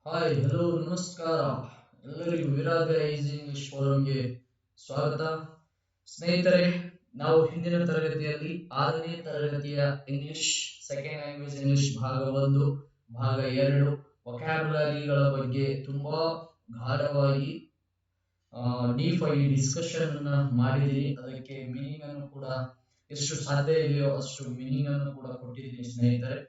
Hi hello ನಮಸ್ಕಾರ ಎಲ್ಲರಿಗೂ ವಿರಾಗ easy English ಫೋರಂಗೆ ಸ್ವಾಗತ. ಸ್ನೇಹಿತರೆ, ನಾವು ಹಿಂದಿನ ತರಗತಿಯಲ್ಲಿ 6ನೇ ತರಗತಿಯ ಇಂಗ್ಲಿಷ್ ಸೆಕೆಂಡ್ ಲ್ಯಾಂಗ್ವೇಜ್ ಇಂಗ್ಲಿಷ್ ಭಾಗ 1 ಭಾಗ 2 ವೊಕ್ಯಾಬ್ಯುಲರಿಗಳ ಬಗ್ಗೆ ತುಂಬಾ ಗಾಢವಾಗಿ ಡೀಪ್ ಆಗಿ ಡಿಸ್ಕಷನ್ ಅನ್ನ ಮಾಡಿದೀನಿ. ಅದಕ್ಕೆ ಮೀನಿಂಗ್ ಅನ್ನು ಕೂಡ ಎಷ್ಟು ಸಾಧ್ಯ ಇದೆಯೋ ಅಷ್ಟು ಮೀನಿಂಗ್ ಅನ್ನು ಕೂಡ ಕೊಟ್ಟಿದ್ದೀನಿ ಸ್ನೇಹಿತರೆ.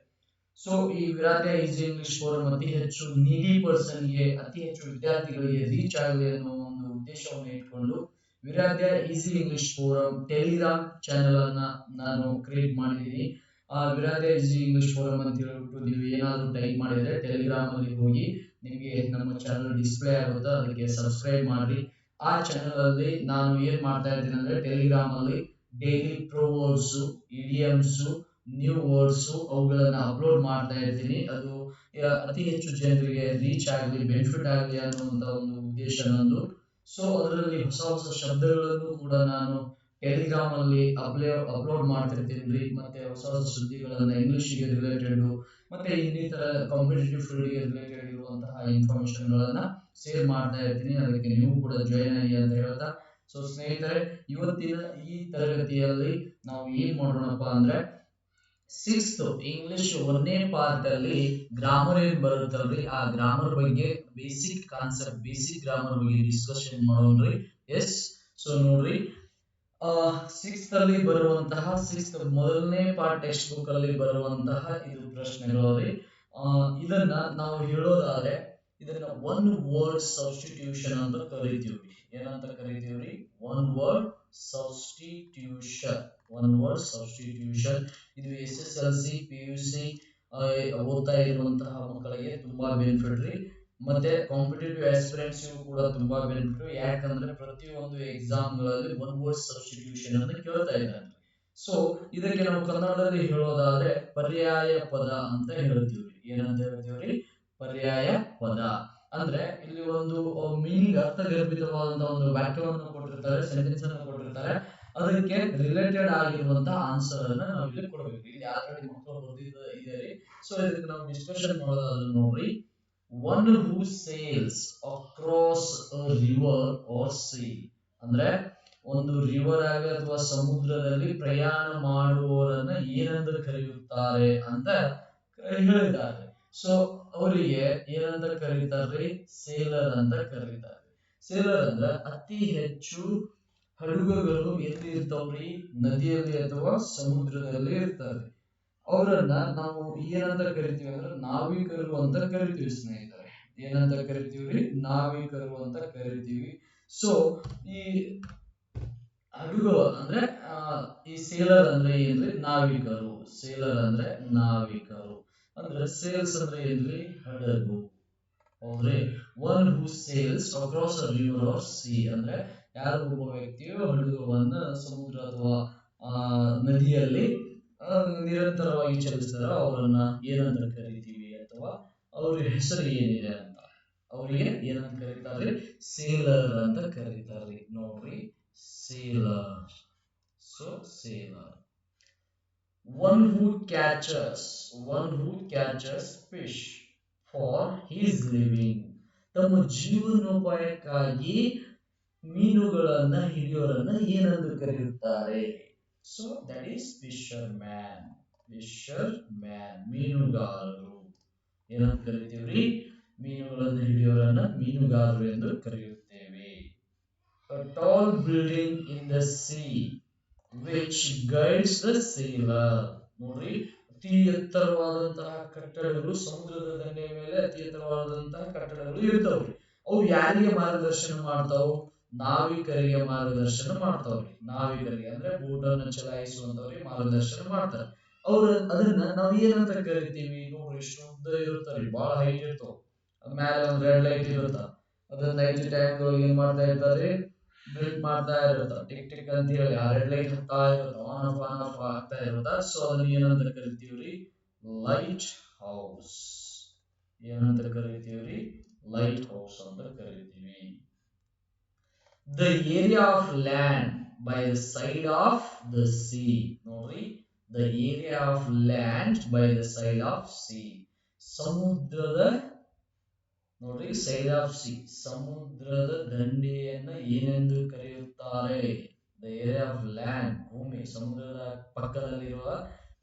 ಸೊ ಈ ವಿರಾಗ ಈಸಿ ಇಂಗ್ಲಿಷ್ ಫೋರಂ ಅತಿ ಹೆಚ್ಚು ನೀಡಿ ಪರ್ಸನ್ ಗೆ, ಅತಿ ಹೆಚ್ಚು ವಿದ್ಯಾರ್ಥಿಗಳಿಗೆ ರೀಚ್ ಆಗಲಿ ಅನ್ನೋ ಒಂದು ಉದ್ದೇಶವನ್ನು ಇಟ್ಕೊಂಡು Viraga easy English forum Telegram channel ಅನ್ನ ನಾನು ಕ್ರಿಯೇಟ್ ಮಾಡಿದ್ದೀನಿ. ಆ ವಿರಾಗ ಈಸಿ ಇಂಗ್ಲಿಷ್ ಫೋರಂ ಅಂತ ಹೇಳ್ಬಿಟ್ಟು ನೀವು ಏನಾದರೂ ಟೈಪ್ ಮಾಡಿದ್ರೆ ಟೆಲಿಗ್ರಾಮ್ ಅಲ್ಲಿ ಹೋಗಿ ನಿಮಗೆ ನಮ್ಮ ಚಾನೆಲ್ ಡಿಸ್ಪ್ಲೇ ಆಗುತ್ತೆ, ಅದಕ್ಕೆ ಸಬ್ಸ್ಕ್ರೈಬ್ ಮಾಡಿ. ಆ ಚಾನೆಲ್ ಅಲ್ಲಿ ನಾನು ಏನ್ ಮಾಡ್ತಾ ಇದ್ದೀನಿ ಅಂದ್ರೆ ಟೆಲಿಗ್ರಾಮ್ ಅಲ್ಲಿ ಡೈಲಿ ಪ್ರೋವರ್ಬ್ಸ್, ಇಡಿಯಮ್ಸ್, ನ್ಯೂ ವರ್ಡ್ಸ್ ಅವುಗಳನ್ನ ಅಪ್ಲೋಡ್ ಮಾಡ್ತಾ ಇರ್ತೀನಿ. ಅದು ಅತಿ ಹೆಚ್ಚು ಜನರಿಗೆ ರೀಚ್ ಆಗಲಿ, ಬೆನಿಫಿಟ್ ಆಗಲಿ ಅನ್ನುವಂತ ಒಂದು ಉದ್ದೇಶ ನಂದು. ಸೊ ಅದರಲ್ಲಿ ಹೊಸ ಹೊಸ ಶಬ್ದಗಳನ್ನು ಕೂಡ ನಾನು ಟೆಲಿಗ್ರಾಮ್ ಅಲ್ಲಿ ಅಪ್ಲೋಡ್ ಮಾಡ್ತಿರ್ತೀನಿ. ಮತ್ತೆ ಹೊಸ ಹೊಸ ಸುದ್ದಿಗಳನ್ನ ಇಂಗ್ಲಿಷ್ಗೆ ರಿಲೇಟೆಡ್ ಮತ್ತೆ ಇನ್ನಿತರ ಕಾಂಪಿಟೇಟಿವ್ ಫೀಲ್ಡ್ ಗೆ ರಿಲೇಟೆಡ್ ಇರುವಂತಹ ಇನ್ಫಾರ್ಮೇಶನ್ ಗಳನ್ನ ಶೇರ್ ಮಾಡ್ತಾ ಇರ್ತೀನಿ. ಅದಕ್ಕೆ ನೀವು ಕೂಡ ಜಾಯಿನ್ ಆಗಿ ಅಂತ ಹೇಳ್ತಾ, ಸೊ ಸ್ನೇಹಿತರೆ, ಇವತ್ತಿನ ಈ ತರಗತಿಯಲ್ಲಿ ನಾವು ಏನ್ ಮಾಡೋಣಪ್ಪ ಅಂದ್ರೆ ಸಿಕ್ಸ್ತ್ ಇಂಗ್ಲಿಷ್ 1ನೇ ಪಾರ್ಟ್ ಅಲ್ಲಿ ಗ್ರಾಮರ್ ಏನ್ ಬರುತ್ತಲ್ರಿ, ಆ ಗ್ರಾಮರ್ ಬಗ್ಗೆ ಬೇಸಿಕ್ ಕಾನ್ಸೆಪ್ಟ್, ಬೇಸಿಕ್ ಗ್ರಾಮರ್ ಬಗ್ಗೆ ಡಿಸ್ಕಷನ್ ಮಾಡೋಣ್ರಿ. ಎಸ್, ಸೊ ನೋಡ್ರಿ, ಸಿಕ್ಸ್ತ್ ಅಲ್ಲಿ ಬರುವಂತಹ ಸಿಕ್ಸ್ತ್ ಮೊದಲನೇ ಪಾರ್ಟ್ ಟೆಕ್ಸ್ಟ್ ಬುಕ್ ಅಲ್ಲಿ ಬರುವಂತಹ ಇದು ಪ್ರಶ್ನೆಗಳು ರೀ. ಇದನ್ನ ನಾವು ಹೇಳೋದಾದ್ರೆ ಇದನ್ನ ಒನ್ ವರ್ಡ್ ಸಬ್ಸ್ಟಿಟ್ಯೂಷನ್ ಅಂತ ಕರಿತೀವಿ. ಏನಂತ ಕರಿತೀವ್ರಿ? One word substitution. One word substitution. ಇದು SSLC PUC ಓದ್ತಾ ಇರುವಂತಹ ಮಕ್ಕಳಿಗೆ ತುಂಬಾ ಬೆನಿಫಿಟ್ ರೀ. ಮತ್ತೆ ಕಾಂಪಿಟೇಟಿವ್ ಆಸ್ಪಿರೆಂಟ್ಸ್ ಕೂಡ ತುಂಬಾ ಬೆನಿಫಿಟ್. ಯಾಕಂದ್ರೆ ಪ್ರತಿಯೊಂದು ಎಕ್ಸಾಮ್ ಗಳಲ್ಲಿ ಒನ್ ವರ್ಡ್ ಸಬ್ಸ್ಟಿಟ್ಯೂಷನ್ ಅನ್ನು ಕೇಳ್ತಾ ಇದ್ದಾರೆ. ಸೊ ಇದಕ್ಕೆ ನಾವು ಕನ್ನಡದಲ್ಲಿ ಹೇಳೋದಾದ್ರೆ ಪರ್ಯಾಯ ಪದ ಅಂತ ಹೇಳ್ತೀವಿ. ಏನಂತ ಹೇಳ್ತೀವ್ರಿ? ಪರ್ಯಾಯ ಪದ. ಅಂದ್ರೆ ಇಲ್ಲಿ ಒಂದು ಮೀನಿಂಗ್ ಅರ್ಥಗರ್ಭಿತವಾದಂತಹ ಒಂದು ವಾಕ್ಯವನ್ನು ಕೊಟ್ಟಿರ್ತಾರೆ, ಸೆಂಟೆನ್ಸ್ ಅನ್ನು ಕೊಟ್ಟಿರ್ತಾರೆ. ಅದಕ್ಕೆ ರಿಲೇಟೆಡ್ ಆಗಿರುವಂತಹ ಆನ್ಸರ್ ಅನ್ನ ನಾವು ಇಲ್ಲಿ ಕೊಡಬೇಕು. ಇಲ್ಲಿ ಆಲ್ರೆಡಿ ಮಕ್ಕಳು ಬರ್ದಿದ್ದಾರೆ. ಸೊ ಇದಕ್ಕೆ ನಾವು ಡಿಸ್ಕಷನ್ ಮಾಡೋದಾದ್ರೆ ನೋಡ್ರಿ, one who sails across a river or sea. ಅಂದ್ರೆ ಒಂದು ರಿವರ್ ಆಗಿ ಅಥವಾ ಸಮುದ್ರದಲ್ಲಿ ಪ್ರಯಾಣ ಮಾಡುವವರನ್ನ ಏನಂತ ಕರೆಯುತ್ತಾರೆ ಅಂತ ಹೇಳಿದ್ದಾರೆ. ಸೊ ಅವರಿಗೆ ಏನಂತ ಕರೀತಾರೆ? ಸೇಲರ್ ಅಂತ ಕರೀತಾರೆ. ಸೇಲರ್ ಅಂದ್ರೆ ಅತಿ ಹೆಚ್ಚು ಹಡಗುಗಳು ಎಲ್ಲಿ ಇರ್ತಾವ್ರಿ? ನದಿಯಲ್ಲಿ ಅಥವಾ ಸಮುದ್ರದಲ್ಲಿ ಇರ್ತಾರೆ. ಅವರನ್ನ ನಾವು ಏನಂತ ಕರಿತೀವಿ ಅಂದ್ರೆ ನಾವಿಕರು ಅಂತ ಕರಿತೀವಿ ಸ್ನೇಹಿತರೆ. ಏನಂತ ಕರಿತೀವ್ರಿ? ನಾವಿಕರು ಅಂತ ಕರಿತೀವಿ. ಸೊ ಈ ಹಡಗು ಅಂದ್ರೆ ಈ ಸೇಲರ್ ಅಂದ್ರೆ ಏನ್ರಿ? ನಾವಿಕರು. ಸೇಲರ್ ಅಂದ್ರೆ ನಾವಿಕರು. ಅಂದ್ರೆ ಸೇಲ್ಸ್ ಅಂದ್ರೆ ಏನ್ರಿ? ಹಡಗು. ಹೌದ್ರಿ. One who sails across a river or sea ಅಂದ್ರೆ ಯಾರು ಒಬ್ಬ ವ್ಯಕ್ತಿಯು ಹಡಗುವನ್ನ ಸಮುದ್ರ ಅಥವಾ ನದಿಯಲ್ಲಿ ನಿರಂತರವಾಗಿ ಚಲಿಸ್ತಾರ, ಅವರನ್ನ ಏನಂತ ಕರಿತೀವಿ ಅಥವಾ ಅವ್ರ ಹೆಸರು ಏನಿದೆ ಅಂತ ಅವರಿಗೆ ಏನಂತ ಕರೀತಾರೆ? ಸೇಲರ್ ಅಂತ ಕರೀತಾರೆ. ನೋಡ್ರಿ, seller. So seller. One who catches fish for his living. ತಮ್ಮ ಜೀವನೋಪಾಯಕ್ಕಾಗಿ ಮೀನುಗಳನ್ನ ಹಿಡಿಯೋರನ್ನ ಏನಂತ ಕರೆಯುತ್ತಾರೆ? So that is Fisher man. Fisher man, ಮೀನುಗಾರರು. ಏನಂತ ಕರಿತೀವ್ರಿ? ಮೀನುಗಳನ್ನು ಹಿಡಿಯೋರನ್ನ ಮೀನುಗಾರರು ಎಂದು ಕರೆಯುತ್ತೇವೆ. A tall building in the sea which guides the sailor. ನೋಡ್ರಿ, ಅತಿ ಎತ್ತರವಾದಂತಹ ಕಟ್ಟಡಗಳು, ಸಮುದ್ರದ ದಂಡೆಯ ಮೇಲೆ ಅತಿ ಎತ್ತರವಾದಂತಹ ಕಟ್ಟಡಗಳು ಇರ್ತಾವ್ರಿ. ಅವು ಯಾರಿಗೆ ಮಾರ್ಗದರ್ಶನ ಮಾಡ್ತಾವು? ನಾವಿಕರಿಗೆ ಮಾರ್ಗದರ್ಶನ ಮಾಡ್ತಾವ್ರಿ. ನಾವಿಕರಿಗೆ ಅಂದ್ರೆ ಬೋಟನ್ನು ಚಲಾಯಿಸುವಂತವ್ರಿಗೆ ಮಾರ್ಗದರ್ಶನ ಮಾಡ್ತಾರೆ. ಅದನ್ನ ನಾವ್ ಏನಂತ ಕರಿತೀವಿ? ನೋಡ್ರಿ, ಎಷ್ಟು ಉದ್ದ ಇರುತ್ತಾರೆ, ಬಹಳ ಹೈಟ್ ಇರ್ತಾವ. ಮ್ಯಾಲೆ ಒಂದ್ ರೆಡ್ ಲೈಟ್ ಇರುತ್ತ. ಅದನ್ನ ನೈಟ್ ಟೈಮ್ ಏನ್ ಮಾಡ್ತಾ ಇರ್ತಾರೆ? ಬ್ಲಿಂಕ್ ಮಾಡ್ತಾ ಇರುತ್ತ, ಟಿಕ್ ಟಿಕ್ ಅಂತ ಹೇಳಿ ಆ ರೆಡ್ ಲೈಟ್ ಹತ್ತಾ ಇರುತ್ತ, ಆನ್ ಆಫ್ ಆಗ್ತಾ ಇರುತ್ತ. ಸೊ ಅದನ್ನ ಏನಂತ ಕರಿತೀವ್ರಿ? Light house. ಏನಂತ ಕರಿತೀವ್ರಿ? ಲೈಟ್ ಹೌಸ್ ಅಂತ ಕರಿತೀವಿ. The area of land by the side of the sea. ನೋಡ್ರಿ, the area of land by the side of sea. ಸಮುದ್ರದ ನೋಡ್ರಿ, ಸೈಡ್ ಆಫ್ ಸಿ, ಸಮುದ್ರದ ದಂಡೆಯನ್ನ ಏನೆಂದು ಕರೆಯುತ್ತಾರೆ? ದ ಏರಿಯಾ ಆಫ್ ಲ್ಯಾಂಡ್, ಭೂಮಿ, ಸಮುದ್ರದ ಪಕ್ಕದಲ್ಲಿರುವ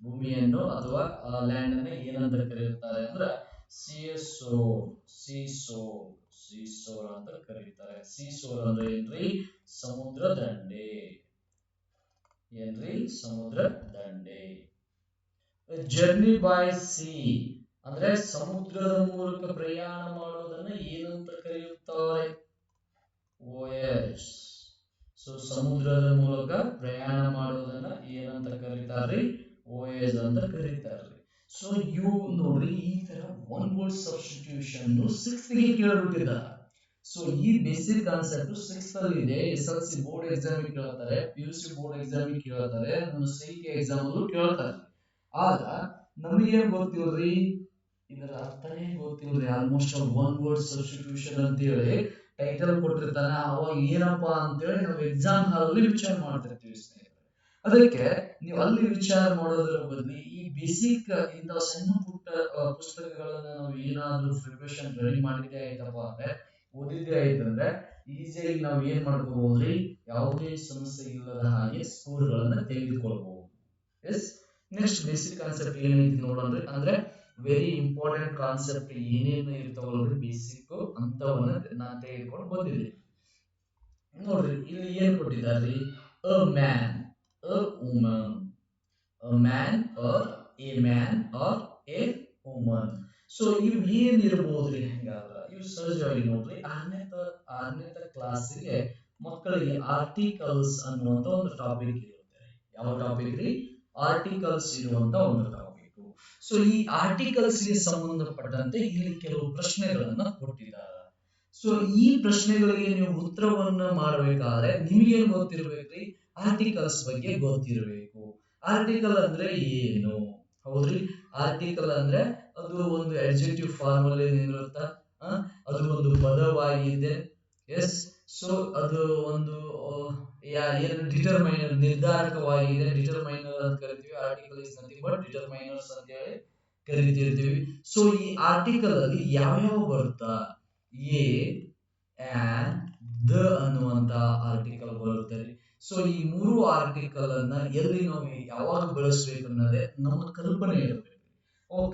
ಭೂಮಿಯನ್ನು ಅಥವಾ ಲ್ಯಾಂಡ್ ಅನ್ನ ಏನಂತ ಕರೆಯುತ್ತಾರೆ ಅಂದ್ರೆ ಸಿಎಸ್ಒ, ಸೀಸೋರ್, ಸೀಸೋರ್ ಅಂತ ಕರೀತಾರೆ. ಸೀಸೋರ್ ಅಂದ್ರೆ ಏನ್ರಿ? ಸಮುದ್ರ ದಂಡೆ. ಏನ್ರಿ? ಸಮುದ್ರ ದಂಡೆ. ಜರ್ನಿ ಬೈ ಸಿ ಅಂದ್ರೆ ಸಮುದ್ರದ ಮೂಲಕ ಪ್ರಯಾಣ ಮಾಡೋದನ್ನ ಏನಂತ ಕರೆಯುತ್ತಾರೆ? ವೋಯೇಜ್. ಸೊ ಸಮುದ್ರದ ಮೂಲಕ ಪ್ರಯಾಣ ಮಾಡೋದನ್ನ ಏನಂತ ಕರೀತಾರ್ರಿ? ವೋಯೇಜ್ ಅಂತ ಕರೀತಾರ್ರಿ. ಸೊ ಇವು ನೋಡ್ರಿ, ಈ ತರ ಒನ್ ವರ್ಡ್ ಸಬ್ಸ್ಟಿಟ್ಯೂಷನ್ ಸಿಕ್ಸ್ ಗೆ ಕೇಳ್ಬಿಟ್ಟಿದ್ದಾರೆ. ಸೊ ಈ ಬೇಸಿಕ್ ಕಾನ್ಸೆಪ್ಟ್ ಸಿಕ್ಸ್ ಅಲ್ಲಿ ಇದೆ. SLC ಬೋರ್ಡ್ ಎಕ್ಸಾಮ್ ಕೇಳ್ತಾರೆ, PUC ಬೋರ್ಡ್ ಎಕ್ಸಾಮ್ ಕೇಳ್ತಾರೆ, CK ಎಕ್ಸಾಮ್ ಅಲ್ಲೂ ಕೇಳ್ತಾರೆ. ಆಗ ನಮಗೇನ್ ಗೊತ್ತಿಲ್ರಿ, ಇದರ ಅರ್ಥನೇ ಗೊತ್ತಿಲ್ರಿ. ಆಲ್ಮೋಸ್ಟ್ ಒನ್ ವರ್ಡ್ ಸಬ್ಸ್ಟಿಟ್ಯೂಷನ್ ಅಂತ ಹೇಳಿ ಟೈಟಲ್ ಕೊಟ್ಟಿರ್ತಾನೆ, ಅವಾಗ ಏನಪ್ಪಾ ಅಂತೇಳಿ ನಾವು ಎಕ್ಸಾಮ್ ಹಾಲ್ ವಿಚಾರ ಮಾಡ್ತಿರ್ತೀವಿ ಸ್ನೇಹಿತರೆ. ಅದಕ್ಕೆ ನೀವು ಅಲ್ಲಿ ವಿಚಾರ ಮಾಡೋದ್ರ ಬದಲಿ ಈ ಬೇಸಿಕ್ ಇಂಥ ಸಣ್ಣ ಪುಟ್ಟ ಪುಸ್ತಕಗಳನ್ನ ನಾವು ಏನಾದ್ರೂ ಪ್ರಿಪರೇಷನ್ ರೆಡಿ ಮಾಡಿದ್ದೆ ಆಯ್ತಪ್ಪ ಅಂದ್ರೆ, ಓದಿದ್ದೆ ಆಯ್ತಂದ್ರೆ ಈಸಿಯಾಗಿ ನಾವು ಏನ್ ಮಾಡ್ಕೋಬಹುದ್ರಿ? ಯಾವುದೇ ಸಮಸ್ಯೆ ಇಲ್ಲದ ಹಾಗೆ ಸ್ಕೋರ್ ಗಳನ್ನ ತೆಗೆದುಕೊಳ್ಬಹುದು. ಎಸ್, ನೆಕ್ಸ್ಟ್ ಬೇಸಿಕ್ ಕಾನ್ಸೆಪ್ಟ್ ಏನೈತಿ ನೋಡೋಣ. ಅಂದ್ರೆ ವೆರಿ ಇಂಪಾರ್ಟೆಂಟ್ ಕಾನ್ಸೆಪ್ಟ್ ಏನೇನು ಇರ್ತಾವಲ್ರಿ ಬೇಸಿಕ್ ಅಂತವನ್ನ ನಾನು ತೆಗೆದುಕೊಂಡು ಬಂದಿದ್ದೀನಿ. ನೋಡ್ರಿ, ಇಲ್ಲಿ ಏನ್ ಕೊಟ್ಟಿದ್ದಾರೆ? A man, a woman, a man or a man or a woman. So ಇವು ಏನಿರಬಹುದ್ರಿ? ಹಂಗಾದ್ರ ಇವು ಸಹಜವಾಗಿ ನೋಡ್ರಿ, ಆರನೇ ಕ್ಲಾಸಿಗೆ ಮಕ್ಕಳಿಗೆ ಆರ್ಟಿಕಲ್ಸ್ ಅನ್ನುವಂತ ಒಂದು ಟಾಪಿಕ್ ಇರುತ್ತೆ. ಯಾವ ಟಾಪಿಕ್ ರೀ? ಆರ್ಟಿಕಲ್ಸ್ ಇರುವಂತ ಒಂದು ಟಾಪಿಕ್. ಸೊ ಈ ಆರ್ಟಿಕಲ್ಸ್ ಗೆ ಸಂಬಂಧಪಟ್ಟಂತೆ ಇಲ್ಲಿ ಕೆಲವು ಪ್ರಶ್ನೆಗಳನ್ನ ಕೊಟ್ಟಿದ್ದಾರೆ. ಸೊ ಈ ಪ್ರಶ್ನೆಗಳಿಗೆ ನೀವು ಉತ್ತರವನ್ನ ಮಾಡಬೇಕಾದ್ರೆ ನಿಮಗೇನು ಗೊತ್ತಿರ್ಬೇಕ್ರಿ? ಆರ್ಟಿಕಲ್ಸ್ ಬಗ್ಗೆ ಗೊತ್ತಿರಬೇಕು. ಆರ್ಟಿಕಲ್ ಅಂದ್ರೆ ಏನು? ಹೌದ್ರಿ, ಆರ್ಟಿಕಲ್ ಅಂದ್ರೆ ಅದು ಒಂದು ಅಡ್ಜೆಕ್ಟಿವ್ ಫಾರ್ಮ್ ಅಲ್ಲಿ ನಿಲ್ಲುತ್ತಾ, ಅದು ಒಂದು ಪದವಾಗಿದೆ. ಎಸ್, ಸೊ ಅದು ಒಂದು ಏನು ಡಿಟರ್ಮೈನರ್, ನಿರ್ಧಾರಕವಾಗಿದೆ. ಡಿಟರ್ಮೈನರ್ ಅಂತ ಕರಿತೀವಿ. ಆರ್ಟಿಕಲ್ ಇಸ್ ನಥಿಂಗ್ ಬಟ್ ಡಿಟರ್ಮೈನರ್ಸ್ ಅಂತ ಹೇಳಿ ಕರಿತಿರ್ತೀವಿ. ಸೊ ಈ ಆರ್ಟಿಕಲ್ ಅಲ್ಲಿ ಯಾವ್ಯಾವ ಬರುತ್ತಾ? ಎ, ಆನ್, ದ ಅನ್ನುವಂತ ಆರ್ಟಿಕಲ್ ಬರುತ್ತದೆ. ಸೊ ಈ ಮೂರು ಆರ್ಟಿಕಲ್ ಅನ್ನ ಎಲ್ಲಿ ನಾವು ಯಾವಾಗ ಬಳಸಬೇಕು ಅನ್ನೋದೇ ನಮ್ಮ ಕಲ್ಪನೆ ಇರಬೇಕು.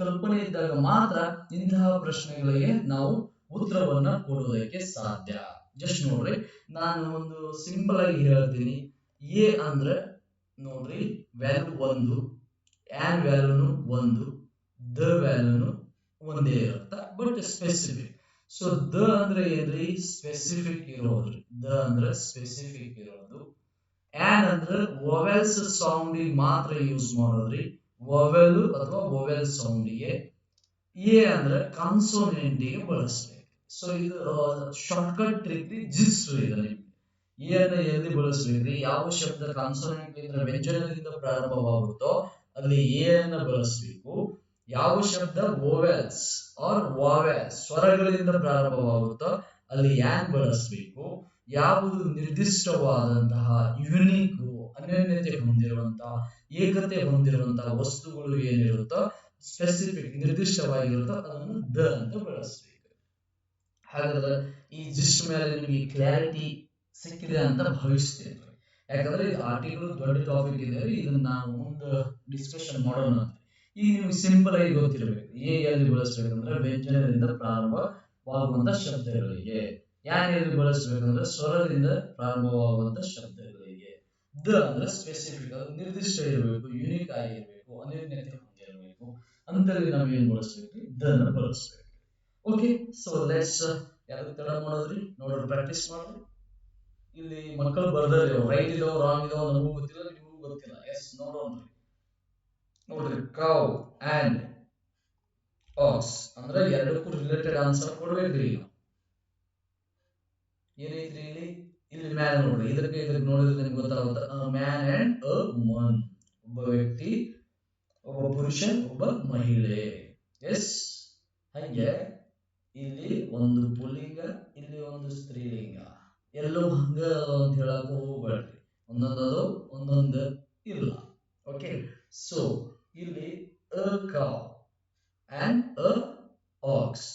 ಕಲ್ಪನೆ ಇದ್ದಾಗ ಮಾತ್ರ ಇಂತಹ ಪ್ರಶ್ನೆಗಳಿಗೆ ನಾವು ಉತ್ತರವನ್ನ ಕೊಡುವುದಕ್ಕೆ ಸಾಧ್ಯ. ಜಸ್ಟ್ ನೋಡ್ರಿ, ನಾನು ಒಂದು ಸಿಂಪಲ್ ಆಗಿ ಹೇಳ್ತೀನಿ. ಎ ಅಂದ್ರೆ ನೋಡ್ರಿ ವ್ಯಾಲ್ಯೂ 1, ಆನ್ ವ್ಯಾಲ್ಯೂನು 1, ದ ವ್ಯಾಲ್ಯೂನು ಒಂದೇ ಇರುತ್ತ, ಬಟ್ ಸ್ಪೆಸಿಫಿಕ್. ಸೊ ದ ಅಂದ್ರೆ ಏನ್ರಿ? ಸ್ಪೆಸಿಫಿಕ್ ಇರೋದ್ರಿ. ದ ಅಂದ್ರೆ ಸ್ಪೆಸಿಫಿಕ್ ಇರೋದು. ಆನ್ ಅಂದ್ರೆ ವೊವೆಲ್ಸ್ ಸೌಂಡ್ ಮಾತ್ರ ಯೂಸ್ ಮಾಡೋದ್ರಿ, ವೊವೆಲ್ ಅಥವಾ ವೊವೆಲ್ ಸೌಂಡ್ ಗೆ. ಎ ಅಂದ್ರೆ ಕಾನ್ಸೋನೆಂಟ್ ಗೆ ಬಳಸಬೇಕು. ಸೊ ಇದು ಶಾರ್ಟ್ ಕಟ್ ಟ್ರಿಕ್, ಜಿಸ್ಟ್ ಇದೆ ನಿಮ್ಗೆ. ಎ ಅನ್ನ ಎಲ್ಲಿ ಬಳಸಬೇಕ್ರಿ? ಯಾವ ಶಬ್ದ ಕಾನ್ಸೋನೆಂಟ್ ಇಂದ ವ್ಯಂಜನದಿಂದ ಪ್ರಾರಂಭವಾಗುತ್ತೋ ಅಲ್ಲಿ ಎ ಅನ್ನ ಬಳಸಬೇಕು. ಯಾವ ಶಬ್ದ ವೊವೆಲ್ಸ್ ಆರ್ ವಾವೆಲ್ಸ್ ಸ್ವರಗಳಿಂದ ಪ್ರಾರಂಭವಾಗುತ್ತೋ ಅಲ್ಲಿ ಆನ್ ಬಳಸಬೇಕು. ಯಾವುದು ನಿರ್ದಿಷ್ಟವಾದಂತಹ ಯುನಿಕ್, ಅನನ್ಯತೆ ಹೊಂದಿರುವಂತಹ, ಏಕತೆ ಹೊಂದಿರುವಂತಹ ವಸ್ತುಗಳು ಏನಿರುತ್ತೋ, ಸ್ಪೆಸಿಫಿಕ್ ನಿರ್ದಿಷ್ಟವಾಗಿರುತ್ತೋ ಅದನ್ನು ದ ಅಂತ ಬಳಸಬೇಕು. ಹಾಗಾದ್ರೆ ಈ ಜಿಸ್ಟ್ ಮೇಲೆ ನಿಮಗೆ ಕ್ಲಾರಿಟಿ ಸಿಕ್ಕಿದೆ ಅಂತ ಭಾವಿಸ್ತೇನೆ. ಯಾಕಂದ್ರೆ ಇದು ಆರ್ಟಿಕಲ್ ದೊಡ್ಡ ಟಾಪಿಕ್ ಇದೆ, ಇದನ್ನ ನಾವು ಮುಂದೆ ಡಿಸ್ಕಷನ್ ಮಾಡೋಣ. ಈಗ ನಿಮ್ಗೆ ಸಿಂಪಲ್ ಆಗಿ ಗೊತ್ತಿರಬೇಕು, ಎ ಎಲ್ಲಿ ಬಳಸಬೇಕಂದ್ರೆ ವ್ಯಂಜನದಿಂದ ಪ್ರಾರಂಭವಾಗುವಂತ ಶಬ್ದಗಳಿಗೆ. ಯಾನ್ ಎಲ್ಲಿ ಬಳಸಬೇಕಂದ್ರೆ ಸ್ವರದಿಂದ ಪ್ರಾರಂಭವಾಗುವಂತ ಶಬ್ದಗಳಿಗೆ. ದ ಅಂದ್ರೆ ಸ್ಪೆಸಿಫಿಕ್, ಅದು ನಿರ್ದಿಷ್ಟ ಇರಬೇಕು, ಯುನಿಕ್ ಆಗಿರ್ಬೇಕು, ಅನನ್ಯತೆ ಹೊಂದಿರಬೇಕು. ಅಂತಲ್ಲಿ ನಾವು ಏನ್ ಬಳಸಬೇಕು? ದ ಬಳಸಬೇಕು. ಓಕೆ, ಸೊ ಲೆಟ್ಸ್ ಯಾರು ತಡ ಮಾಡೋದ್ರಿ, ನೋಡ್ರಿ ಪ್ರಾಕ್ಟೀಸ್ ಮಾಡ್ರಿ. ಇಲ್ಲಿ ಮಕ್ಕಳು ಬರ್ದಾರೆ, ರೈಟ್ ಇದಾವ ರಾಂಗ್ ಇದಾವ ನಮಗೂ ಗೊತ್ತಿಲ್ಲ, ನಿಮಗೂ ಗೊತ್ತಿಲ್ಲ. ಎಸ್, ನೋಡೋಣ್ರಿ. ನೋಡ್ರಿ, ಕೌ ಅಂಡ್ ಆಕ್ಸ್ ಅಂದ್ರೆ ಎರಡಕ್ಕೂ ರಿಲೇಟೆಡ್ ಆನ್ಸರ್ ಕೊಡ್ಬೇಕ್ರಿ. ಏನೈತ್ರಿ ಇಲ್ಲಿ? ಇಲ್ಲಿ ಮ್ಯಾನ್ ನೋಡ್ರಿ, ಇದಕ್ಕೆ ನೋಡಿದ್ರೆ ನಿಮ್ಗೆ ಗೊತ್ತಾಗುತ್ತೆ. ಮ್ಯಾನ್ ಅಂಡ್ ಅ ವುಮನ್, ಒಬ್ಬ ವ್ಯಕ್ತಿ, ಒಬ್ಬ ಪುರುಷ, ಒಬ್ಬ ಮಹಿಳೆ. ಎಸ್, ಹಂಗೆ ಇಲ್ಲಿ ಒಂದು ಪುಲ್ಲಿಂಗ, ಇಲ್ಲಿ ಒಂದು ಸ್ತ್ರೀಲಿಂಗ. ಎಲ್ಲೋ ಹಂಗ ಅಂತ ಹೇಳಕ್ ಹೋಗ್ಬೇಡ್ರಿ, ಒಂದೊಂದು ಒಂದೊಂದು ಇಲ್ಲ. ಓಕೆ, ಸೊ ಇಲ್ಲಿ ಅ ಕೌ ಅಂಡ್ ಅ ಆಕ್ಸ್.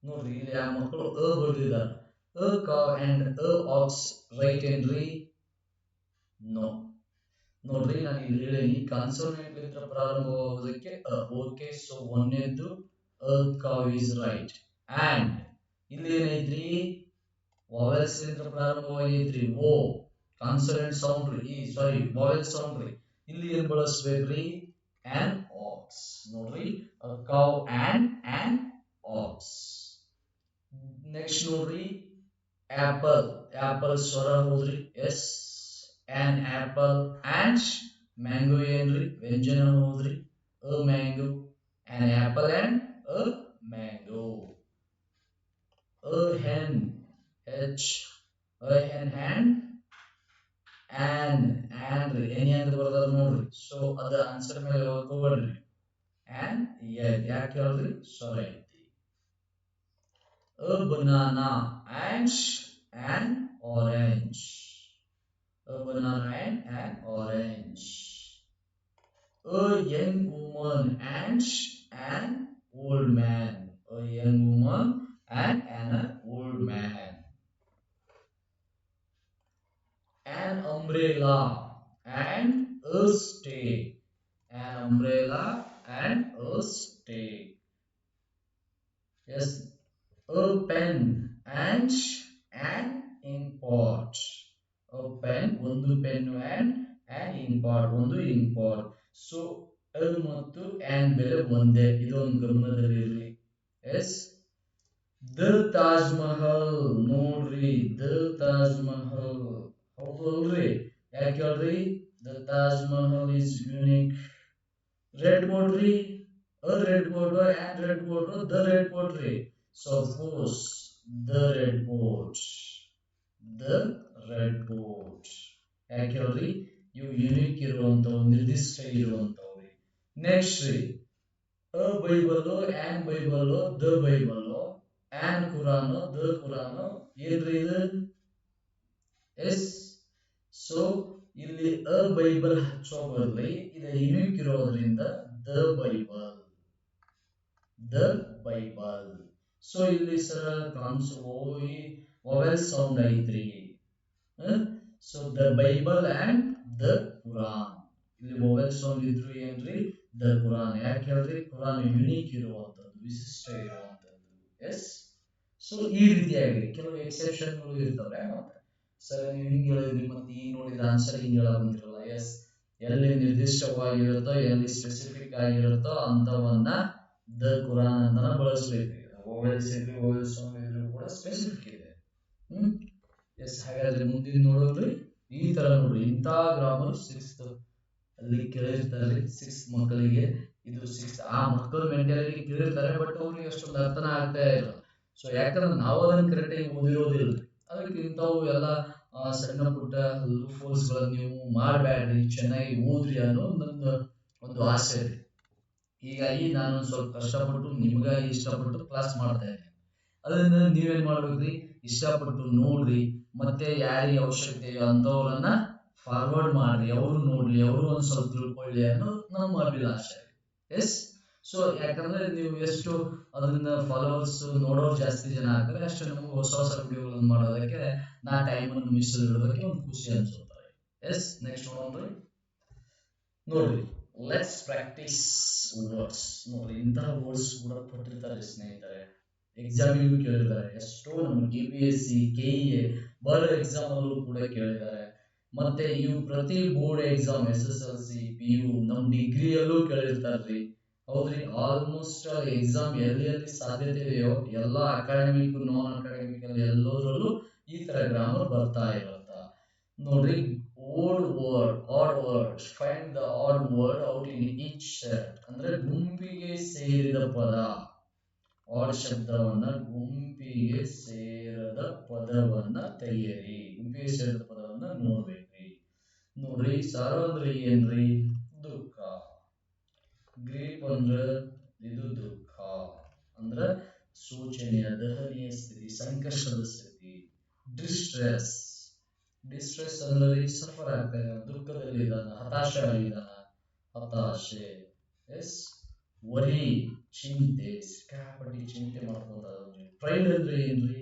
ನೋಡ್ರಿ ಇಲ್ಲಿ ಆ ಮಕ್ಕಳು ಬರ್ದಿದ್ದಾರೆ. A cow and a ox right ಏನ್ರಿ? ನೋ. ನೋಡ್ರಿ ನಾನು ಇಲ್ಲಿ ಹೇಳಿ ಕಾನ್ಸೋನೆಂಟ್ ಲಿಂದ ಪ್ರಾರಂಭವಾಗುವುದಕ್ಕೆ ಓಕೆ. ಸೊ ಒಂದನೇದ್ದು a cow is right. And ಇಲ್ಲಿ ಏನೈತ್ರಿ? ವಾವೆಲ್ಸ್ ಲಿಂದ ಪ್ರಾರಂಭವಾಗೈತ್ರಿ. ಓ ಕಾನ್ಸೋನೆಂಟ್ ಸೌಂಡ್ ರೀ, ಸಾರಿ ವಾವೆಲ್ ಸೌಂಡ್ ರೀ. ಇಲ್ಲಿ ಏನ್ ಬಳಸ್ಬೇಕ್ರಿ? an ox. ನೋಡ್ರಿ a cow and an ox. Next ನೋಡ್ರಿ ಆಪಲ್. ಆಪಲ್ ಸ್ವರ ಹೋದ್ರಿ S. an apple and mango ಏನ್ರಿ? ವ್ಯಂಜನ ಹೋದ್ರಿ a mango. an apple and a mango. a hen h a hen and ರೀ ಎನಿ ಅಂತ ಬರ್ದಾರ ನೋಡ್ರಿ. ಸೊ ಅದ ಆನ್ಸರ್ ಮೇಲೆ ಹೋಗ್ಬೇಡ್ರಿ. and ಯಾಕೆ ಹೇಳ್ರಿ? ಸ್ವರ ಐತಿ. a banana and an orange. A banana and an orange. A young woman and an old man. A young woman and an old man. An umbrella and a stake. An umbrella and a stake. Yes. A pen and an ink pot. A pen ಒಂದು pen and an ink pot ಒಂದು ink pot. So L ಮತ್ತು an ಬೆಲೆ ಒಂದೇ. ಇದೊಂದು ಗಮನದಲ್ಲಿರಲಿ. S. The Taj Mahal. ನೋಡ್ರಿ the Taj Mahal ಹೌದು ಅಲ್ರಿ? ಯಾಕೆ ಹೇಳ್ರಿ? The Taj Mahal is unique. Red board ರೀ. a red board and red board the red board ರೀ. So of course the red board. the red board. ಯಾಕೆ ಹೇಳ್ರಿ? ಇವು ಯುನಿಕ್ ಇರುವಂತವು, ನಿರ್ದಿಷ್ಟ ಇರುವಂತವು. ನೆಕ್ಸ್ಟ್ ರೀ a Bible an Bible the Bible an Quran the Quran ಏನ್ರಿ ಇದು? ಎಸ್. ಸೊ ಇಲ್ಲಿ ಅ ಬೈಬಲ್ ಹಚ್ಚೋ ಬದಲಿ ಇದು ಯುನಿಕ್ ಇರೋದ್ರಿಂದ the Bible. The Bible. So ಇಲ್ಲಿ ಸರ ವಾವೆಲ್ ಸೌಂಡ್ ಐತ್ರಿ. So the Bible and the Quran. ಇಲ್ಲಿ ವಾವೆಲ್ ಸೌಂಡ್ ಇದ್ರು ಏನ್ರಿ? ದ ಕುರಾನ್. ಯಾಕೆ ಹೇಳ್ರಿ? ಕುರಾನ್ ಯುನಿಕ್ ಇರುವಂತದ್ದು, ವಿಶಿಷ್ಟ ಇರುವಂತದ್ದು. ಎಸ್. ಸೊ ಈ ರೀತಿಯಾಗಿ ಕೆಲವು ಎಕ್ಸೆಪ್ಷನ್ಗಳು ಇರ್ತವೆ. ಮತ್ತೆ ಸರ್ ನೀವು ಹಿಂಗೆ ಹೇಳಿದ್ರಿ, ಮತ್ತೆ ಈಗ ನೋಡಿದ ಆನ್ಸರ್ ಹಿಂಗೆ ಹೇಳಂತಿರಲ್ಲ. ಎಸ್. ಎಲ್ಲಿ ನಿರ್ದಿಷ್ಟವಾಗಿರುತ್ತೋ, ಎಲ್ಲಿ ಸ್ಪೆಸಿಫಿಕ್ ಆಗಿರುತ್ತೋ ಅಂತವನ್ನ ದ ಕುರಾನ್ ಅಂತ ಬಳಸಬೇಕು. ವಾವೆಲ್ಸ್ ಇದ್ರು, ವಾವೆಲ್ ಸೌಂಡ್ ಇದ್ರು ಕೂಡ ಸ್ಪೆಸಿಫಿಕ್ ಇದೆ. ಎಸ್. ಹಾಗಾದ್ರೆ ಮುಂದಿನ ನೋಡೋದ್ರಿ ಈ ತರ ನೋಡ್ರಿ. ಇಂಥ ಗ್ರಾಮರ್ 6th ಅಲ್ಲಿ ಕೇಳಿರ್ತಾರೆ. 6th ಮಕ್ಕಳಿಗೆ ಇದು 6th. ಆ ಮಕ್ಕಳ ಮೆಂಟಾಲಿಟಿ ಕೇಳಿರ್ತಾರೆ, ಬಟ್ ಅವ್ರಿಗೆ ಅಷ್ಟೊಂದು ಅರ್ಥನ ಆಗ್ತಾ ಇಲ್ಲ. ಸೊ ಯಾಕಂದ್ರೆ ನಾವು ಅದನ್ನ ಕರೆಕ್ಟಾಗಿ ಓದಿರೋದಿಲ್ಲ. ಅದಕ್ಕೆ ಇಂಥವು ಎಲ್ಲ ಸಣ್ಣ ಪುಟ್ಟ ಲೂಫೋಲ್ಸ್ ಗಳನ್ನ ನೀವು ಮಾಡಬೇಡ್ರಿ, ಚೆನ್ನಾಗಿ ಓದ್ರಿ ಅನ್ನೋ ನನ್ನ ಒಂದು ಆಸೆ ಇದೆ. ಹೀಗಾಗಿ ನಾನು ಸ್ವಲ್ಪ ಕಷ್ಟಪಟ್ಟು ನಿಮಗಾಗಿ ಇಷ್ಟಪಟ್ಟು ಕ್ಲಾಸ್ ಮಾಡ್ತಾ ಇದ್ದೇನೆ. ಅದನ್ನ ನೀವೇನ್ ಮಾಡ್ಬೇಕ್ರಿ? ಇಷ್ಟಪಟ್ಟು ನೋಡ್ರಿ, ಮತ್ತೆ ಯಾರಿಗೆ ಅವಶ್ಯಕತೆ ಇದೆಯೋ ಅಂತವ್ರನ್ನ ಫಾರ್ವರ್ಡ್ ಮಾಡ್ರಿ, ಅವರು ನೋಡ್ಲಿ, ಅವರು ಒಂದ್ ಸ್ವಲ್ಪ ತಿಳ್ಕೊಳ್ಳಿ ಅನ್ನೋ ನಮ್ಮ ಅಭಿಲಾಷೆ. ಎಸ್. ಸೊ ಯಾಕಂದ್ರೆ ನೀವು ಎಷ್ಟು ಅದನ್ನ ಫಾಲೋವರ್ಸ್ ನೋಡೋರು ಜಾಸ್ತಿ ಜನ ಆಗ್ತಾರೆ, ಅಷ್ಟು ನಮ್ಗೆ ಹೊಸ ಹೊಸ ವಿಡಿಯೋಗಳನ್ನು ಮಾಡೋದಕ್ಕೆ ನಾ ಟೈಮ್ ಅನ್ನು ಮೀಸಲಿಡೋದಕ್ಕೆ ಒಂದು ಖುಷಿ ಅನ್ಸುತ್ತಾರೆ. ಎಸ್. ನೆಕ್ಸ್ಟ್ ನೋಡ್ರಿ ಲೆಟ್ಸ್ ಪ್ರಾಕ್ಟೀಸ್ ವರ್ಡ್ಸ್. ನೋಡ್ರಿ ಇಂತಹ ವರ್ಡ್ಸ್ ಕೂಡ ಕೊಟ್ಟಿರ್ತಾರೆ ಸ್ನೇಹಿತರೆ, ಎಕ್ಸಾಮಿಗೂ ಕೇಳಿದ್ದಾರೆ. ಎಷ್ಟೋ ನಮ್ಮ KPSC KEA ಬರೋ ಎಕ್ಸಾಮ್ ಅಲ್ಲೂ ಕೂಡ ಕೇಳಿದ್ದಾರೆ. ಮತ್ತೆ ಇವು ಪ್ರತಿ ಬೋರ್ಡ್ ಎಕ್ಸಾಮ್ SSLC PU ನಮ್ ಡಿಗ್ರಿಯಲ್ಲೂ ಕೇಳಿರ್ತಾರ್ರಿ. ಹೌದ್ರಿ. ಆಲ್ಮೋಸ್ಟ್ ಎಕ್ಸಾಮ್ ಎಲ್ಲಿ ಸಾಧ್ಯತೆ ಇದೆಯೋ ಎಲ್ಲ ಅಕಾಡೆಮಿಕ್ ನಾನ್ ಅಕಾಡೆಮಿಕ್ ಎಲ್ಲದರಲ್ಲೂ ಈ ತರ ಗ್ರಾಮರ್ ಬರ್ತಾ ಇರುತ್ತ. ನೋಡ್ರಿ odd word, odd word. Find the odd word out in each set. ಅಂದ್ರೆ ಗುಂಪಿಗೆ ಸೇರಿದ ಪದ. ಆಡ್ ಶಬ್ದವನ್ನ ಗುಂಪಿಗೆ ಸೇರದ ಪದವನ್ನ ತೆಗೆಯಿರಿ. ಗುಂಪಿಗೆ ಸೇರಿದ ಪದವನ್ನ ನೋಡ್ಬೇಕ್ರಿ. ನೋಡ್ರಿ ಸಾರ ಅಂದ್ರೆ ಏನ್ರಿ? ದುಃಖ. ಗ್ರೀಪ್ ಅಂದ್ರ ಇದು ದುಃಖ ಅಂದ್ರ ಸೂಚನೆಯ ದಹನೀಯ ಸ್ಥಿತಿ, ಸಂಕಷ್ಟದ ಸ್ಥಿತಿ. ಡಿಸ್ಟ್ರೆಸ್. ಡಿಸ್ಟ್ರೆಸ್ ಅಂದ್ರೆ ಸಫರ್ ಆಗ್ತಾನೆ, ದುಃಖದಲ್ಲಿ ಇದ್ದಾನ, ಹತಾಶೆ ಆಗಿದ್ದಾನ, ಹತಾಶೆ. ಎಸ್. ವರಿ ಚಿಂತೆ, ಸಿಕ್ಕಾಪಟ್ಟಿ ಚಿಂತೆ ಮಾಡ್ಕೊಂತ ಪ್ರೈಡ್ ಅಂದ್ರೆ ಏನ್ರಿ?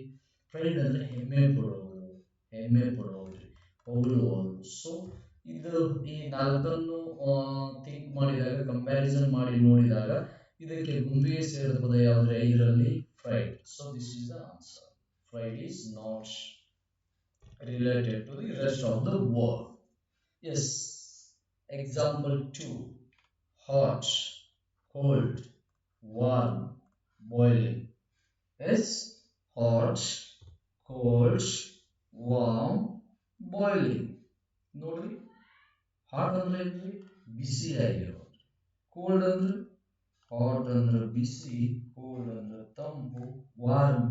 ಪ್ರೈಡ್ ಅಂದ್ರೆ ಹೆಮ್ಮೆ ಪಡೋದು, ಹೆಮ್ಮೆ ಪಡೋದ್ರಿ, ಹೊಗಳುವುದು. ಸೊ ಇದು ಈ ನಾಲ್ಕನ್ನು ಥಿಂಕ್ ಮಾಡಿದಾಗ, ಕಂಪ್ಯಾರಿಸನ್ ಮಾಡಿ ನೋಡಿದಾಗ ಇದಕ್ಕೆ ಗುಂಪಿಗೆ ಸೇರಿದ ಪದ ಯಾವ್ದ್ರೆ? ಇದರಲ್ಲಿ pride. So this is the answer. Pride is not related to the rest of the world. Yes. Example 2. Hot, cold, warm, boiling. Yes. Hot, cold, warm, boiling. ನೋಡ್ರಿ, ಹಾಟ್ ಅಂದ್ರೆ ಏನ್ರಿ? ಬಿಸಿ ಆಗಿರೋದು. ಕೋಲ್ಡ್ ಅಂದ್ರೆ, ಹಾಟ್ ಅಂದ್ರೆ ಬಿಸಿ, ಕೋಲ್ಡ್ ಅಂದ್ರೆ ತಂಪು, warm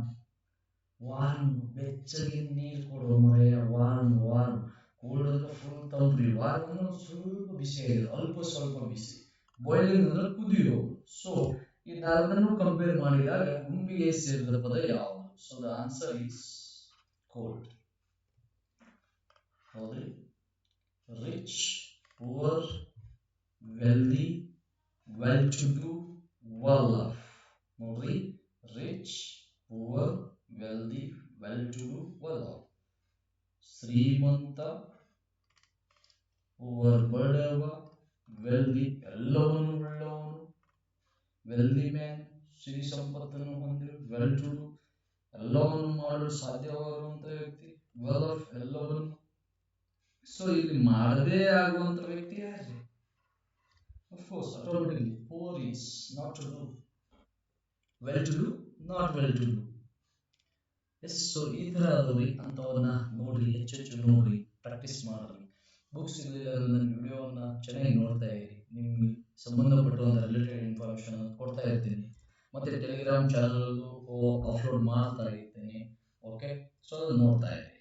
warm ಬೆಚ್ಚಗೆ ನೀರು ಕೊಡೋ ಮರೆಯ ವಾರ್ಮ್ ವಾರ್ಮ್. ಕೋಲ್ಡ್ ಅಂದ್ರೆ ಫುಲ್ ತಂಪ್ರಿ, ವಾರ್ಮ್ ಅಂದ್ರೆ ಸ್ವಲ್ಪ ಬಿಸಿ ಆಗಿದೆ, ಅಲ್ಪ ಸ್ವಲ್ಪ ಬಿಸಿ. ಬಾಯ್ಲಿಂಗ್ ಅಂದ್ರೆ ಕುದಿಯೋ. ಸೊ ಈ ನಾಲ್ಕನ್ನು ಕಂಪೇರ್ ಮಾಡಿದಾಗ ಗುಂಪಿಗೆ ಸೇರಿದ ಪದ ಯಾವುದು? So the answer is cold. ಹೌದ್ರಿ? Rich, poor, wealthy, well to do, well off. ನೋಡ್ರಿ, rich, poor, wealthy, well to do, well off. ಶ್ರೀಮಂತ, ಪುವರ್ ಬಡವ, ವೆಲ್ದಿ ಎಲ್ಲವನ್ನು ಉಳ್ಳವನು, ವೆಲ್ದಿ ಮ್ಯಾನ್ ಸಿರಿ ಸಂಪತ್ತನ್ನು ಹೊಂದಿರು, ವೆಲ್ ಟು ಡೂ ಎಲ್ಲವನ್ನು ಮಾಡಲು ಸಾಧ್ಯವಾಗುವಂತ ವ್ಯಕ್ತಿ, ವೆಲ್ ಆಫ್ ಎಲ್ಲವನ್ನು. ಸೊ ಇಲ್ಲಿ ಮಾಡದೇ ಆಗುವಂತ ವ್ಯಕ್ತಿ ಯಾರು? Of course, automatically, poor is not to do, well to do, not well to do. Yes. So ಈ ತರ ಅದಾವ್ರಿ, ಅಂತವನ್ನ ನೋಡ್ರಿ, ಹೆಚ್ಚೆಚ್ಚು ನೋಡ್ರಿ, ಪ್ರಾಕ್ಟೀಸ್ ಮಾಡ್ರಿ. ಬುಕ್ಸ್ ಇರಲಿಲ್ಲ ಅಂದ್ರೆ ನನ್ನ ವಿಡಿಯೋವನ್ನ ಚೆನ್ನಾಗಿ ನೋಡ್ತಾ ಇರಿ. ನಿಮ್ಗೆ ಸಂಬಂಧಪಟ್ಟಂತ ರಿಲೇಟೆಡ್ ಇನ್ಫಾರ್ಮೇಶನ್ ಕೊಡ್ತಾ ಇರ್ತೀನಿ. ಮತ್ತೆ ಟೆಲಿಗ್ರಾಮ್ ಚಾನಲ್ ಅಪ್ಲೋಡ್ ಮಾಡ್ತಾ ಇರ್ತೀನಿ. ಓಕೆ, ಸೊ ಅದನ್ನ ನೋಡ್ತಾ ಇರಿ.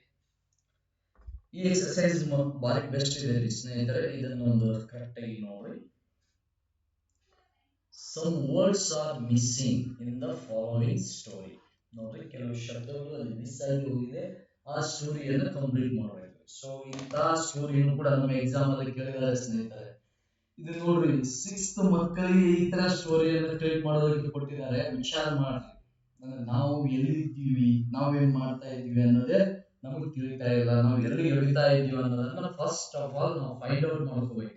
ಈ ಎಕ್ಸರ್ಸೈಸ್ ಬಾರಿ ಬೆಸ್ಟ್ ಇದೆ ರೀ ಸ್ನೇಹಿತರೆ, ಇದನ್ನೊಂದು ಕರೆಕ್ಟ್ ಆಗಿ ನೋಡ್ರಿ. Some words are missing in the following story. ನೋಡ್ರಿ, ಕೆಲವು ಶಬ್ದಗಳು ಅಲ್ಲಿ ಮಿಸ್ ಆಗಿ ಹೋಗಿದೆ, ಆ ಸ್ಟೋರಿಯನ್ನ ಕಂಪ್ಲೀಟ್ ಮಾಡಬೇಕು. ಸೊ ಇಂಥ ಸ್ಟೋರಿಯನ್ನು ಕೂಡ ನಮ್ಮ ಎಕ್ಸಾಮ್ ಅಲ್ಲಿ ಕೇಳಿದ್ದಾರೆ ಸ್ನೇಹಿತರೆ. ಇದು ನೋಡ್ರಿ, 6th ಮಕ್ಕಳಿಗೆ ಈ ತರ ಸ್ಟೋರಿಯನ್ನು ಕ್ರಿಯೇಟ್ ಮಾಡೋದಕ್ಕೆ ಕೊಟ್ಟಿದ್ದಾರೆ. ವಿಚಾರ ಮಾಡ್ರಿ, ಅಂದ್ರೆ ನಾವು ಎಲ್ಲಿದ್ದೀವಿ, ನಾವೇನ್ ಮಾಡ್ತಾ ಇದೀವಿ ಅನ್ನೋದೇ ನಮಗೆ ತಿಳಿತಾ ಇಲ್ಲ. ನಾವು ಎಲ್ಲಿ ಎಳಿತಾ ಇದೀವಿ ಅನ್ನೋದನ್ನ ಫಸ್ಟ್ ಆಫ್ ಆಲ್ ನಾವು ಫೈಂಡ್ ಔಟ್ ಮಾಡ್ಕೋಬೇಕು.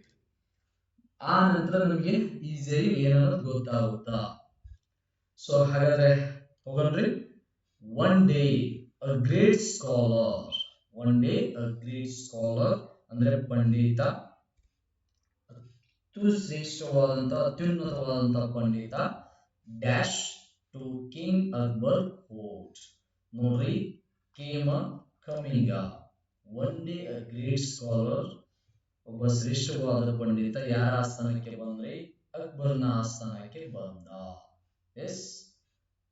ಆ ನಂತರ ನಮಗೆ ಈಸಿಯಾಗಿ ಏನನ್ನೋದು ಗೊತ್ತಾಗುತ್ತಾ. ಸೊ ಹಾಗಾದ್ರೆ ಹೋಗೋಣ್ರಿ. One day a great scholar. One day a great scholar ಅಂದ್ರೆ ಪಂಡಿತ, ಶ್ರೇಷ್ಠವಾದಂತ ಅತ್ಯುನ್ನತವಾದಂತ ಪಂಡಿತ, dash to king Akbar court. ನೋಡ್ರಿ, came coming. One day a great scholar, ಒಬ್ಬ ಶ್ರೇಷ್ಠವಾದ ಪಂಡಿತ ಯಾರ ಆಸ್ಥಾನಕ್ಕೆ ಬಂದ್ರೆ? ಅಕ್ಬರ್ನ ಆಸ್ಥಾನಕ್ಕೆ ಬಂದ. ಎಸ್.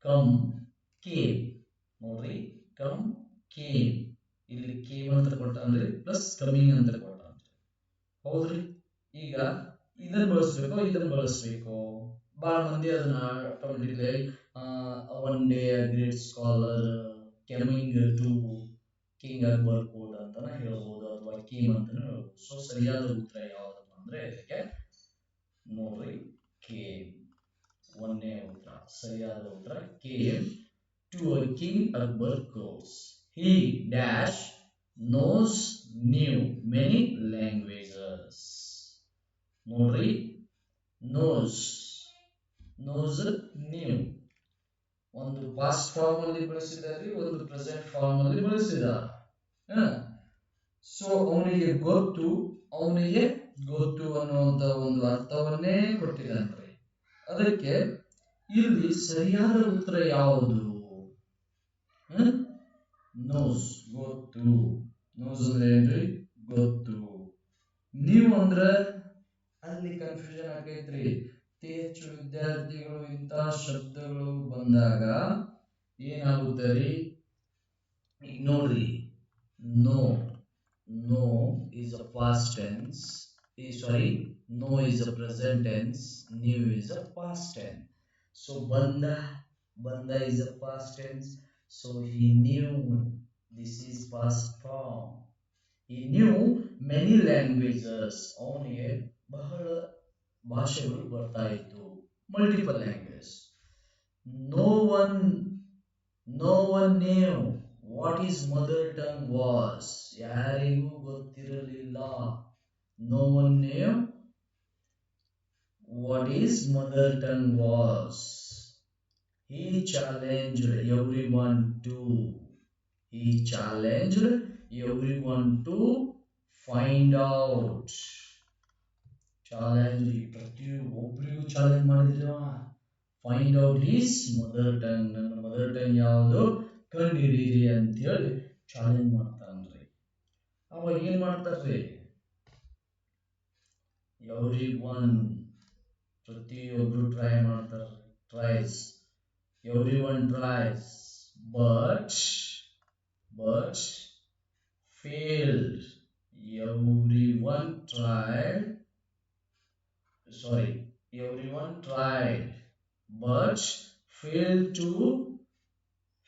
Come, came. ನೋಡ್ರಿ, ಕಮ್, ಕೇಮ್. ಇಲ್ಲಿ ಕೇಮ್ ಅಂತ ಕೊಟ್ಟಾನ್ರಿ, ಪ್ಲಸ್ ಕಮಿಂಗ್ ಅಂತ ಕೊಟ್ಟಾನ್ರಿ. ಹೌದ್ರಿ? ಈಗ ಇದನ್ನ ಬಳಸ್ಬೇಕು, ಇದನ್ನ ಬಳಸ್ಬೇಕು. ಬಹಳ ಮಂದಿ ಅದನ್ನ automatically one day great scholar coming to king Akbar court ಅಂತಾನೆ ಹೇಳ್ಬೋದು, ಅಥವಾ ಕೇಮ್ ಅಂತಾನೆ ಹೇಳ್ಬೋದು. ಸೊ ಸರಿಯಾದ ಉತ್ತರ ಯಾವ್ದಪ್ಪ ಅಂದ್ರೆ ಇದಕ್ಕೆ ನೋಡ್ರಿ, ಕೇಮ್. ಒಂದೇ ಉತ್ತರ, ಸರಿಯಾದ ಉತ್ತರ came to a king Akbar courts. He dash knows knew many languages. ನೋಡ್ರಿ, knows knew ಒಂದು ಪಾಸ್ಟ್ ಫಾರ್ಮ್ ಅಲ್ಲಿ ಬಳಸಿದ್ದಾರೆ, ಒಂದು ಪ್ರೆಸೆಂಟ್ ಫಾರ್ಮ್ ಅಲ್ಲಿ ಬಳಸಿದ್ದಾರೆ. ಸೊ ಅವನಿಗೆ ಗೊತ್ತು ಅನ್ನುವಂತ ಒಂದು ಅರ್ಥವನ್ನೇ ಕೊಟ್ಟಿದ್ದಾನ್ರಿ. ಅದಕ್ಕೆ ಇಲ್ಲಿ ಸರಿಯಾದ ಉತ್ತರ ಯಾವುದು? ನೋಸ್, ಗೊತ್ತು. ನೋಸ್ ಅಂದ್ರೆ ಏನ್ರಿ? ಗೊತ್ತು. ನೀವು ಅಂದ್ರ ಅಲ್ಲಿ ಕನ್ಫ್ಯೂಷನ್ ಆಗೈತ್ರಿ. ಅತಿ ಹೆಚ್ಚು ವಿದ್ಯಾರ್ಥಿಗಳು ಇಂತಹ ಶಬ್ದಗಳು ಬಂದಾಗ ಏನಾಗುತ್ತೆ ರೀ? ಈಗ ನೋಡ್ರಿ, no is a past tense. Sorry, no is a present tense. New is a past tense. So banda is a past tense. So he knew, this is past form. He knew many languages. ಅವನಿಗೆ ಬಹಳ ಭಾಷೆಗಳು ಬರ್ತಾ ಇತ್ತು, multiple language. No one no one knew what is mother tongue was. ಯಾರಿಗೂ ಗೊತ್ತಿರಲಿಲ್ಲ. No one knew what his mother tongue was. He challenged everyone to. He challenged everyone to find out. Challenge ಪ್ರತಿಯೊಬ್ಬರಿಗೂ challenge ಮಾಡಿದ್ರು. Find out his mother tongue. ನನ್ನ mother tongue ಯಾವುದು ಕಂಡುಹಿಡೀರಿ ಅಂತೇಳಿ challenge ಮಾಡ್ತಾನ್ರಿ. ಅವಾಗ ಏನ್ ಮಾಡ್ತಾರ್ರಿ? ಎವ್ರಿ ಒನ್ ಪ್ರತಿಯೊಬ್ರು ಟ್ರೈ ಮಾಡ್ತಾರೆ. Tries. Every one tries but failed. Everyone tried. Sorry. Everyone tried but failed to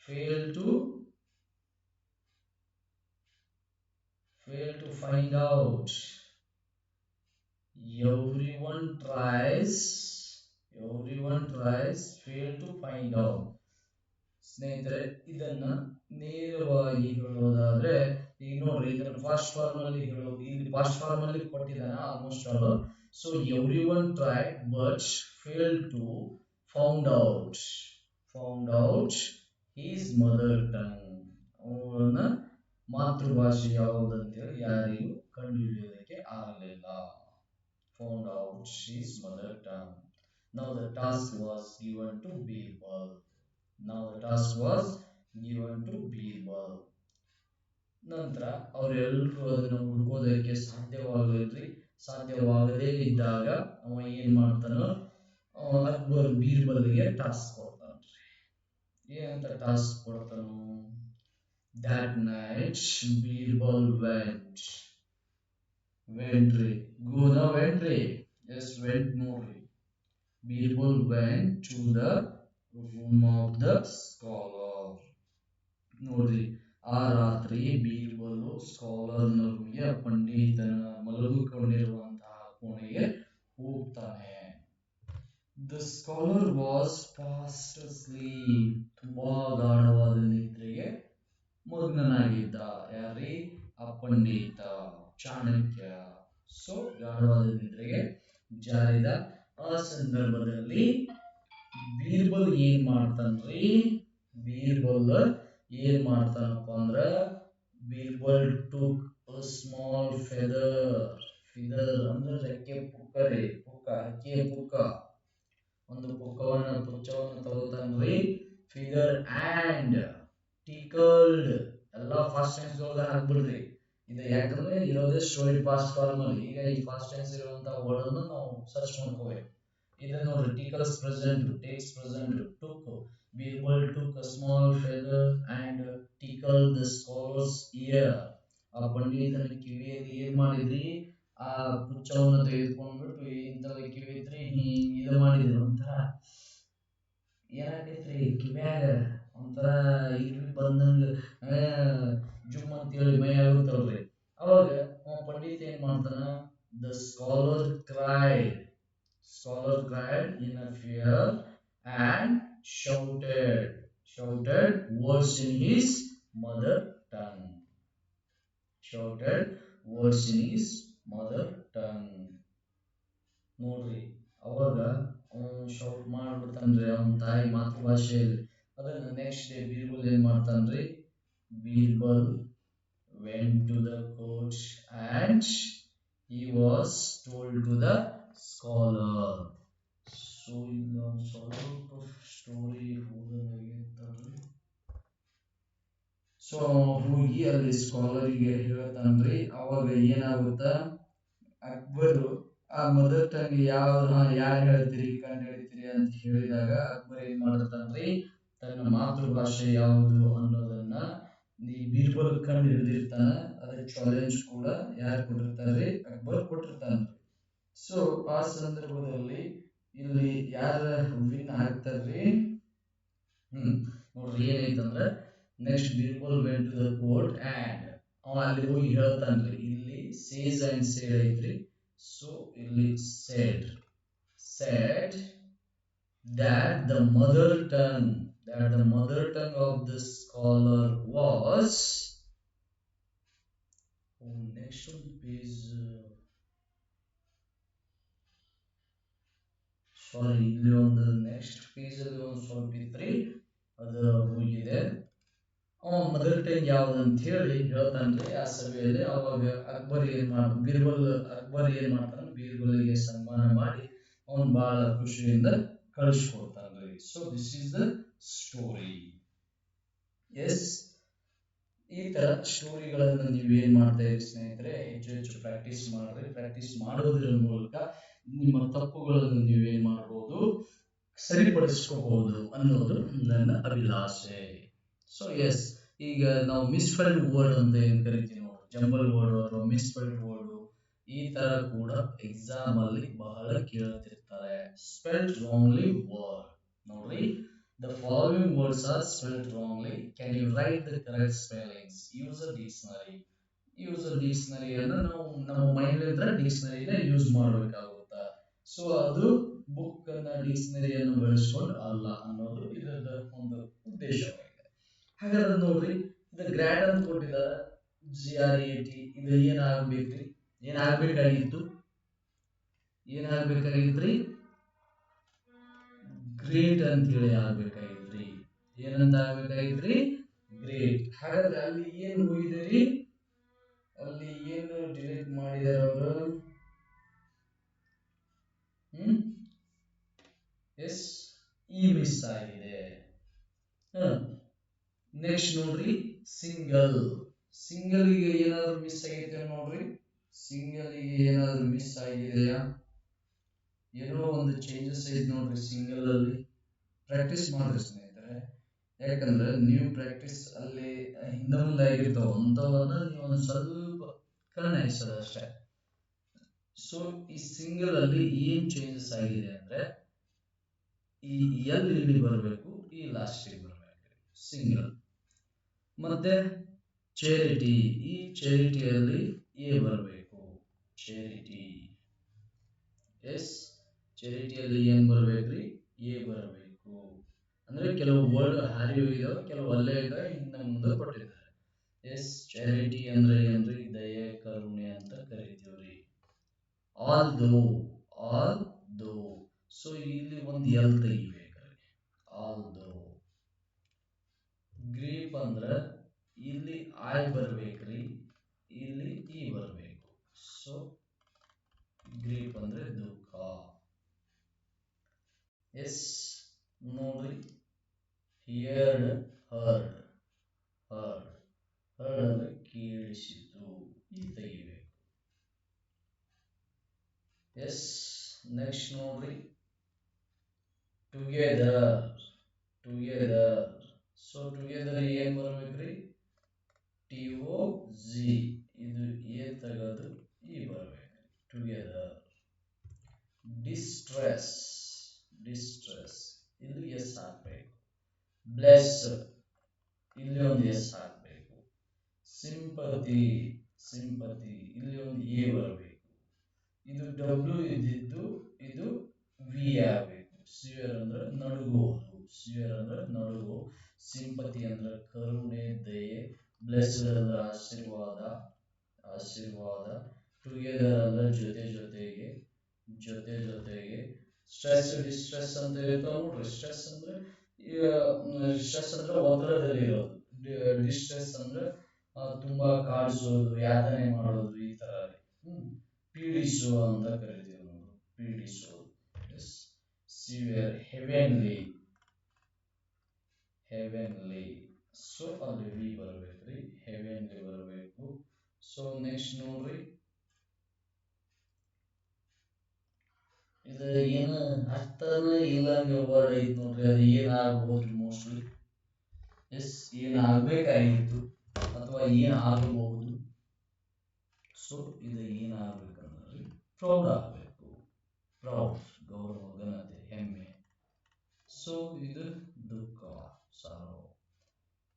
fail to fail to find out. Everyone tries fail to find out. ಸ್ನೇಹಿತರೆ, ಇದನ್ನ ನೇರವಾಗಿ ಹೇಳೋದಾದ್ರೆ ಈಗ ನೋಡ್ರಿ, ಇದನ್ನ ಫಾಸ್ಟ್ ಫಾರ್ಮ್ ಅಲ್ಲಿ ಹೇಳೋದು. ಇಲ್ಲಿ ಫಾಸ್ಟ್ ಫಾರ್ಮ್ ಅಲ್ಲಿ ಕೊಟ್ಟಿದ್ದಾನೆ almost all. So every one tried but fail to found out his mother tongue. ಅವನ ಮಾತೃಭಾಷೆ ಯಾವುದಂತೇಳಿ ಯಾರಿಗೂ ಕಂಡುಹಿಡಿಯೋದಕ್ಕೆ ಆಗಲಿಲ್ಲ. Found out his mother tongue. Now the task was given to Birbal. ನಂತರ ಅವರೆಲ್ಲರೂ ಅದನ್ನು ಹುಡುಕೋದಕ್ಕೆ ಸಾಧ್ಯವಾಗದೇ ಇದ್ದಾಗ ಅವ ಏನ್ ಮಾಡ್ತಾನೋ, ಅಕ್ಬರ್ ಬೀರ್ಬಲ್ಗೆ ಟಾಸ್ಕ್ ಕೊಡ್ತಾನ್ರಿ. ಏನಂತ task ಕೊಡ್ತಾನು? That night Birbal went ನೋಡ್ರಿ. Birbal went to the room of the scholar. ನೋಡ್ರಿ, ಆ ರಾತ್ರಿ ಬೀರ್ಬಲು ಸ್ಕಾಲರ್ನ ರೂಮ್ಗೆ, ಪಂಡಿತನ ಮಲಗಿಕೊಂಡಿರುವಂತಹ ಕೋಣೆಗೆ ಹೋಗ್ತಾನೆ. The scholar was fast asleep. ತುಂಬಾ ಗಾಢವಾದ ನಿದ್ರೆಗೆ ಮಗ್ನನಾಗಿದ್ದ. ಯಾರಿ? ಆ ಪಂಡಿತ ಚಾಣಕ್ಯ. ಸೊ ಗಾಢವಾದ ನಿದ್ರೆಗೆ ಜಾರಿದ. ಆ ಸಂದರ್ಭದಲ್ಲಿ ಬೀರ್ಬಲ್ ಏನ್ ಮಾಡ್ತಾನ್ರಿ? ಏನ್ ಮಾಡ್ತಾನಪ್ಪ ಅಂದ್ರ, Birbal took a small feather ಅಂದ್ರೆ ರೆಕ್ಕೆ ಪುಕ್ಕ ರೀ. ಹಕ್ಕಿಯ ಪುಕ್ಕ. ಒಂದು ಪುಚ್ಚವನ್ನ ತಗೋತಾನ್ರಿ. Figure and ಟಿಕಲ್ಡ್. ಎಲ್ಲಾ ಫಾಸ್ಟ್ ಟೆನ್ಸ್ ಒಳಗ ಹಾಕ್ಬಿಡ್ರಿ. ಇದು ಯಾಕಂದ್ರೆ ಇರೋದೇ ಸ್ಟೋರಿ ಫಾಸ್ಟ್ ಫಾರ್ಮ್ ಅಲ್ಲಿ. ಈಗ ಈ ಫಾಸ್ಟ್ ಟೆನ್ಸ್ ಇರುವಂತಹ ವರ್ಡ್ ಅನ್ನು ನಾವು ಸರ್ಚ್ ಮಾಡ್ಕೋಬೇಕು. ಇದನ್ನ ನೋಡ್ರಿ, tickles present, takes present, took. Birbal took a small feather and tickled the scholar's ear. ಆ ಪಂಡಿತನ ಕಿವಿಯಲ್ಲಿ ಏನ್ ಮಾಡಿದ್ರಿ? ಆ ಪುಚ್ಚವನ್ನು ತೆಗೆದುಕೊಂಡ್ಬಿಟ್ಟು ಇಂಥದ ಕಿವಿ ಇದ್ರಿ ಇದು ಮಾಡಿದ್ರಿ. ಒಂಥರ ಏನಾಗೈತ್ರಿ ಕಿವ್ಯಾಗ, ಒಂಥರ ಇರ್ಲಿ ಬಂದಂಗ ಜುಮ್ ಅಂತೇಳಿ ಮೈ ಆಗುತ್ತಲ್ರಿ. ಅವಾಗ ಪಂಡಿತ ಏನ್ ಮಾಡ್ತಾನ? The scholar cried in a fear and shouted words in his mother tongue. ನೋಡ್ರಿ, ಅವಾಗ ಶೌಟ್ ಮಾಡ್ಬಿಡ್ತಾನ್ರಿ ಅವನ ತಾಯಿ ಮಾತೃಭಾಷೆಯಲ್ಲಿ. ಅದನ್ನ ನೆಕ್ಸ್ಟ್ ಡೇ ಬೀರ್ಬಲ್ ಏನ್ ಮಾಡ್ತಾನ್ರಿ? Birbal went to the court and he was told to the scholar. So ಈಗ ಸ್ವಲ್ಪ ಸ್ಟೋರಿ ಹೋದಂಗಾಗಿತ್ತಲ್ರಿ. ಸೊ ಹೋಗಿ ಅಲ್ಲಿ ಸ್ಕಾಲರ್ಗೆ ಹೇಳ್ತಾನ್ರಿ. ಅವಾಗ ಏನಾಗುತ್ತ, ಅಕ್ಬರ್ ಆ ಮದರ್ ಟಂಗ್ ಯಾರು ಹೇಳ್ತೀರಿ, ಕಂಡು ಹಿಡಿತೀರಿ ಅಂತ ಹೇಳಿದಾಗ ಅಕ್ಬರ್ ಏನ್ ಮಾಡಿರ್ತಾನ್ರಿ? ತನ್ನ ಮಾತೃಭಾಷೆ ಯಾವುದು ಅನ್ನೋದನ್ನ ಈ ಬೀರ್ಬಲ್ ಕಂಡು ಹಿಡಿದಿರ್ತಾನ. ಅದಕ್ಕೆ ಚಾಲೆಂಜ್ ಕೂಡ ಯಾರು ಕೊಟ್ಟಿರ್ತಾರ್ರಿ? ಅಕ್ಬರ್ ಕೊಟ್ಟಿರ್ತಾನ್ರಿ. ಸೊ ಆ ಸಂದರ್ಭದಲ್ಲಿ ಇಲ್ಲಿ ಯಾರ ವಿನ್ ಆಗ್ತಾರ್ರಿ? ನೋಡ್ರಿ ಏನೈತಂದ್ರ, next Birbal went to the court and ಅವ ಅಲ್ಲಿ ಹೋಗಿ ಹೇಳ್ತಾನ್ರಿ. ಇಲ್ಲಿ ಸೇಸ್ ಅಂಡ್ ಸೇಡ್ ಐತ್ರಿ. ಸೊ ಇಲ್ಲಿ said that the mother tongue that the mother tongue of this scholar was. Oh, next on the page. Sorry, ಇಲ್ಲಿ ಒಂದು ನೆಕ್ಸ್ಟ್ ಪೇಜ್ ಅಲ್ಲಿ ಒಂದು ಸ್ವಲ್ಪ ಇತ್ರಿ ಅದು ಹೋಗಿದೆ. ಮದರ್ ಟಂಗ್ ಯಾವ್ದು ಅಂತ ಹೇಳಿ ಹೇಳ್ತಾನ್ರಿ ಆ ಸಭೆಯಲ್ಲಿ. ಅವಾಗ ಅಕ್ಬರ್ ಏನ್ ಮಾಡ ಬೀರ್ಬಲ್ ಅಕ್ಬರ್ ಏನ್ ಮಾಡ್ತಾನ, ಬೀರ್ಬಲ್ಗೆ ಸನ್ಮಾನ ಮಾಡಿ ಅವನ್ ಬಹಳ ಖುಷಿಯಿಂದ ಕಳಿಸ್ಕೊಡ್ತಾನ್ರಿ. So this is the story. Yes, ಈ ತರ ಸ್ಟೋರಿಗಳನ್ನ ನೀವೇನ್ ಮಾಡ್ತಾ ಇರಿ ಸ್ನೇಹಿತರೆ, ಹೆಚ್ಚು ಹೆಚ್ಚು ಪ್ರಾಕ್ಟೀಸ್ ಮಾಡ್ರಿ. ಪ್ರಾಕ್ಟೀಸ್ ಮಾಡೋದ್ರ ಮೂಲಕ ನಿಮ್ಮ ತಪ್ಪುಗಳನ್ನು ನೀವೇನ್ ಮಾಡಬಹುದು, ಸರಿಪಡಿಸ್ಕೋಬಹುದು ಅನ್ನೋದು ನನ್ನ ಅಭಿಲಾಷೆ. ಸೊ ಎಸ್, ಈಗ ನಾವು ಮಿಸ್ಫೈಲ್ಡ್ ವರ್ಡ್ ಅಂತ ಏನ್ ಕರಿತೀವಿ ನೋಡಿ, ಜಂಬಲ್ ವರ್ಡ್ ಅಥವಾ ಮಿಸ್ಫೈಲ್ಡ್ ವರ್ಡ್, ಈ ತರ ಕೂಡ ಎಕ್ಸಾಮ್ ಅಲ್ಲಿ ಬಹಳ ಕೇಳ್ತಿರ್ತಾರೆ. ಸ್ಪೆಲ್ಡ್ ರಾಂಗ್ಲಿ ವರ್ಡ್ ನೋಡ್ರಿ. The following words are spelled wrongly. Can you write the correct spellings? Use a dictionary. Use a dictionary ಅನ್ನು ನಾವು ನಮ್ಮ ಮೈಂಡ್ ಇದ್ರೆ ಡಿಕ್ಷನರಿನ ಯೂಸ್ ಮಾಡಬೇಕಾಗುತ್ತಾ. ಸೊ ಅದು ಬುಕ್ ಅನ್ನ ಡಿಕ್ಷನರಿಯನ್ನು ಬಳಸ್ಕೊಂಡು ಅಲ್ಲ ಅನ್ನೋದು ಇದರ ಒಂದು ಉದ್ದೇಶವಾಗಿದೆ. ಹಾಗಾದ್ರೆ ನೋಡ್ರಿ, ಇದು ಗ್ರಾಡ್ ಅಂತ ಕೊಟ್ಟಿದ್ದಾರೆ, GRAT. ಇದು ಏನಾಗಬೇಕ್ರಿ, ಏನಾಗಬೇಕಾಗಿತ್ತು, ಏನಾಗಬೇಕಾಗಿತ್ರಿ, ಗ್ರೇಟ್ ಅಂತ ಹೇಳಿ ಆಗ್ಬೇಕಾಗಿತ್ರಿ. ಏನಂತ ಆಗ್ಬೇಕಾಗಿತ್ರಿ, ಗ್ರೇಟ್. ಹಾಗಾದ್ರೆ ಅಲ್ಲಿ ಏನು ಹೋಗಿದ್ರಿ, ಅಲ್ಲಿ ಏನು ಡಿಲೀಟ್ ಮಾಡಿದಾರೆ ಅವರು. ಎಸ್, ಈ ಮಿಸ್ ಆಗಿದೆ. ನೆಕ್ಸ್ಟ್ ನೋಡ್ರಿ, ಸಿಂಗಲ್. ಸಿಂಗಲ್ ಗೆ ಏನಾದ್ರು ಮಿಸ್ ಆಗೈತೆ ನೋಡ್ರಿ. ಸಿಂಗಲ್ ಗೆ ಏನಾದ್ರು ಮಿಸ್ ಆಗಿದೆಯಾ, ಏನೋ ಒಂದು ಚೇಂಜಸ್ ಐತೆ ನೋಡ್ರಿ ಸಿಂಗಲ್ ಅಲ್ಲಿ. ಪ್ರಾಕ್ಟೀಸ್ ಮಾಡ್ರಿ ಸ್ನೇಹಿತರೆ, ಯಾಕಂದ್ರೆ ನೀವು ಪ್ರಾಕ್ಟೀಸ್ ಅಲ್ಲಿ ಹಿಂದೆ ಮುಂದೆ ಆಗಿರ್ತಾವ ಅಂತವನ್ನ ನೀವು ಒಂದು ಸ್ವಲ್ಪ ಕಣ್ಣಾಯಿಸೋದು ಅಷ್ಟೇ. ಸೊ ಈ ಸಿಂಗಲ್ ಅಲ್ಲಿ ಏನ್ ಚೇಂಜಸ್ ಆಗಿದೆ ಅಂದ್ರೆ, ಈ ಎಲ್ ಇಲ್ಲಿ ಬರಬೇಕು, ಈ ಲಾಸ್ಟ್ ಬರಬೇಕು ಸಿಂಗಲ್. ಮತ್ತೆ ಚಾರಿಟಿ, ಈ ಚಾರಿಟಿಯಲ್ಲಿ ಎ ಬರಬೇಕು, ಚಾರಿಟಿ. ಎಸ್, ಚಾರಿಟಿಯಲ್ಲಿ ಏನ್ ಬರ್ಬೇಕ್ರಿ, ಎ ಬರಬೇಕು. ಅಂದ್ರೆ ಕೆಲವು ವರ್ಡ್ ಹಾರಿ ಹೋಗಿದಾವ, ಕೆಲವು ಅಲ್ಲೇ ಇದ್ದಾವೆ, ಇನ್ನ ಮುಂದೆ ಕೊಟ್ಟಿದ್ದಾರೆ. ಎಸ್, ಚಾರಿಟಿ ಅಂದ್ರೆ ಏನ್ರಿ, ದಯೆ ಕರುಣೆ ಅಂತ ಕರಿತೀವ್ರಿ. ಆಲ್ ದೋ, ಆಲ್ ದೋ. ಸೊ ಇಲ್ಲಿ ಒಂದು ಎಲ್ ತೆಗಿಬೇಕ್ರಿ, ಆಲ್ ದೋ. ಗ್ರೀಪ್ ಅಂದ್ರ ಇಲ್ಲಿ ಐ ಬರ್ಬೇಕ್ರಿ, ಇಲ್ಲಿ ಇ ಬರ್ಬೇಕು. ಸೊ ಗ್ರೀಪ್ ಅಂದ್ರೆ ದುಃಖ. ಎಸ್ ನೋಡ್ರಿ, ಹಿಯರ್ಡ್, ಹರ್ಡ್. ಹರ್ಡ್, ಹರ್ಡ್ ಅಂದ್ರೆ ಕೇಳಿಸಿತು, ಈ ತೆಗಿಬೇಕು. ಎಸ್, ನೆಕ್ಸ್ಟ್ ನೋಡ್ರಿ, ಟುಗೆದರ್. ಟುಗೆದರ್. ಸೊ ಟುಗೆದರ್ ಏನ್ ಬರ್ಬೇಕ್ರಿ, TOG. ಇದು ಎ ತೆಗೆದು ಇ ಬರ್ಬೇಕ್ರಿ, ಟುಗೆದರ್. ಡಿಸ್ಟ್ರೆಸ್. ಡಿಸ್ಟ್ರೆಸ್, ಇಲ್ಲಿ ಎಸ್ ಹಾಕ್ಬೇಕು. ಬ್ಲೆಸ್, ಇಲ್ಲಿ ಒಂದು ಎಸ್ ಹಾಕ್ಬೇಕು. ಸಿಂಪತಿ. ಸಿಂಪತಿ, ಇಲ್ಲಿ ಒಂದು ಎ ಬರಬೇಕು. ಇದು ಡಬ್ಲ್ಯೂ ಇದ್ದಿದ್ದು ಇದು ವಿ ಆಗಬೇಕು. ಸಿವಿಯರ್ ಅಂದ್ರೆ ನಡುಗೋದು, ಸಿವಿಯರ್ ಅಂದ್ರೆ ನಡುಗು. ಸಿಂಪತಿ ಅಂದ್ರೆ ಕರುಣೆ, ದಯೆ. ಬ್ಲೆಸ್ಡ್ ಅಂದ್ರೆ ಆಶೀರ್ವಾದ, ಆಶೀರ್ವಾದ. ಟುಗೆದರ್ ಅಂದ್ರೆ ಜೊತೆ ಜೊತೆಗೆ, ಜೊತೆ ಜೊತೆಗೆ. ಸ್ಟ್ರೆಸ್, ಡಿಸ್ಟ್ರೆಸ್ ಅಂತ ಇರ್ತಾವ ನೋಡ್ರಿ. ಸ್ಟ್ರೆಸ್ ಅಂದ್ರೆ ಸ್ಟ್ರೆಸ್ ಅಂದ್ರೆ ಒತ್ತಡದಲ್ಲಿ ಇರೋದು. ಡಿಸ್ಟ್ರೆಸ್ ಅಂದ್ರೆ ತುಂಬಾ ಕಾಡಿಸೋದು, ಯಾತನೆ ಮಾಡೋದು, ಈ ತರ. ಪೀಡಿಸುವ ಅಂತ ಕರಿತೀವಿ ನಾವು, ಪೀಡಿಸೋದು. Severe, heavenly. ಹೆವೆನ್ಲಿ. ಸೊ ಅಲ್ಲಿ ವಿ ಬರ್ಬೇಕ್ರಿ, ಹೆವೆನ್ಲಿ ಬರಬೇಕು. ಸೊ ನೆಕ್ಸ್ಟ್ ನೋಡ್ರಿ, ಇದು ಏನು ಅರ್ಥನೇ ಇಲ್ಲಂಗ ವರ್ಡ್ ಐತಿ ನೋಡ್ರಿ. ಅದು ಏನಾಗಬಹುದು ಮೋಸ್ಟ್ಲಿ. ಎಸ್, ಏನಾಗಬೇಕಾಗಿತ್ತು ಅಥವಾ ಏನಾಗಬಹುದು. ಸೊ ಇದು ಏನಾಗಬೇಕಂದ್ರೆ ಪ್ರೌಡ್ ಆಗಬೇಕು. ಪ್ರೌಡ್, ಗೌರವ, ಘನತೆ, ಹೆಮ್ಮೆ. ಸೊ ಇದು ದುಃಖ, ಸಾರೋ.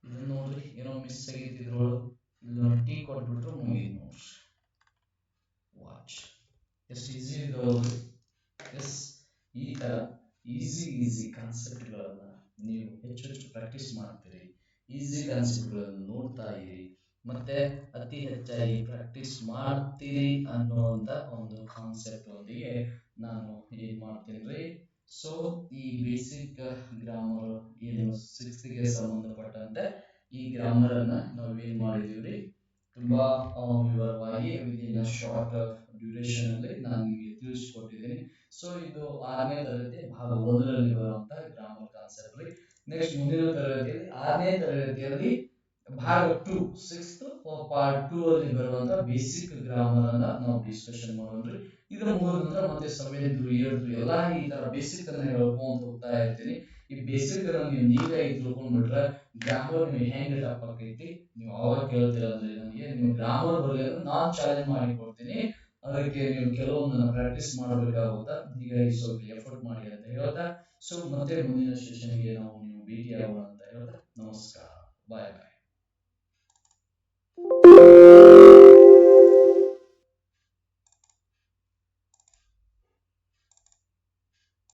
ಇದು ನೋಡ್ರಿ, ಏನೋ ಮಿಸ್ ಆಗೈತಿ ಇದ್ರೊಳಗೆ. ಇಲ್ಲಿ ಟೀ ಕೊಟ್ಬಿಟ್ರೆ ಮುಗಿದ್ ನೋಡ್ರಿ. ವಾಚ್. ಎಷ್ಟು ಈಸಿ ಇದಾವಲ್ರಿ. ಎಸ್, ಈ ತರ ಈಸಿ ಈಸಿ ಕಾನ್ಸೆಪ್ಟ್ಗಳನ್ನ ನೀವು ಹೆಚ್ಚು ಹೆಚ್ಚು ಪ್ರಾಕ್ಟೀಸ್ ಮಾಡ್ತೀರಿ, ಈಸಿ ಕಾನ್ಸೆಪ್ಟ್ಗಳನ್ನು ನೋಡ್ತಾ ಇರಿ, ಮತ್ತೆ ಅತಿ ಹೆಚ್ಚಾಗಿ ಪ್ರಾಕ್ಟೀಸ್ ಮಾಡ್ತೀರಿ ಅನ್ನುವಂತ ಒಂದು ಕಾನ್ಸೆಪ್ಟ್ ಒಂದಿಗೆ ನಾನು ಏನ್ ಮಾಡ್ತೀನಿ ರೀ. ಸೊ ಈ ಬೇಸಿಕ್ ಗ್ರಾಮರ್ ಏನು ಸಿಕ್ಸ್ತ್ಗೆ ಸಂಬಂಧಪಟ್ಟಂತೆ ಈ ಗ್ರಾಮರ್ ಅನ್ನ ನಾವು ಏನ್ ಮಾಡಿದೀವಿ ತುಂಬಾ ವಿವರವಾಗಿ ವಿದಿನ್ ಶಾರ್ಟ್ ಡ್ಯೂರೇಷನ್ ಅಲ್ಲಿ ನಾನು ನಿಮಗೆ ತಿಳಿಸ್ಕೊಟ್ಟಿದ್ದೀನಿ. ಸೊ ಇದು 6ನೇ ತರಗತಿ ಭಾಗ 1ರಲ್ಲಿ ಬರುವಂತ ಗ್ರಾಮರ್ ಕಾನ್ಸೆಪ್ಟ್ ರೀ. ನೆಕ್ಸ್ಟ್ ಮುಂದಿನ ತರಗತಿಯಲ್ಲಿ 6ನೇ ತರಗತಿಯಲ್ಲಿ ಭಾಗ 2 ಸಿಕ್ಸ್ತ್ ಪಾರ್ಟ್ 2 ಅಲ್ಲಿ ಬರುವಂತ ಬೇಸಿಕ್ ಗ್ರಾಮರ್ ಅನ್ನ ನಾವು ಡಿಸ್ಕಷನ್ ಮಾಡೋಣ್ರಿ. ಇದರ ಮುಗಿದ ನಂತರ ಮತ್ತೆ 7th 8th ಎಲ್ಲಾ ಈ ತರ ಬೇಸಿಕ್ ಅನ್ನ ಹೇಳ್ಕೊಂತ ಹೋಗ್ತಾ ಇರ್ತೀನಿ. ಈ ಬೇಸಿಕ್ ಅನ್ನ ನೀವು ನೀಟಾಗಿ ತಿಳ್ಕೊಂಡ್ಬಿಟ್ರೆ ಗ್ರಾಮರ್ ನಿಮಗೆ ಹೆಂಗ್ ಟಫ್ ಆಕೈತಿ ನೀವು ಅವಾಗ ಕೇಳ್ತೀರ ಅಂದ್ರೆ ನನಗೆ ನಿಮ್ಮ ಗ್ರಾಮರ್ ಬಗ್ಗೆ ನಾನು ಚಾಲೆಂಜ್ ಮಾಡಿ ಕೊಡ್ತೀನಿ. ಅದಕ್ಕೆ ನೀವು ಕೆಲವೊಂದನ್ನ ಪ್ರಾಕ್ಟೀಸ್ ಮಾಡಬೇಕಾಗುತ್ತಾ, ಹೀಗಾಗಿ ಸ್ವಲ್ಪ ಎಫರ್ಟ್ ಮಾಡಿ ಅಂತ ಹೇಳ್ತಾ, ಸೊ ಮತ್ತೆ ಮುಂದಿನ ಸೆಷನ್ಗೆ ನಾವು ನೀವು ಭೇಟಿ ಆಗೋಣ ಅಂತ ಹೇಳ್ತಾ ನಮಸ್ಕಾರ, ಬಾಯ್ ಬಾಯ್.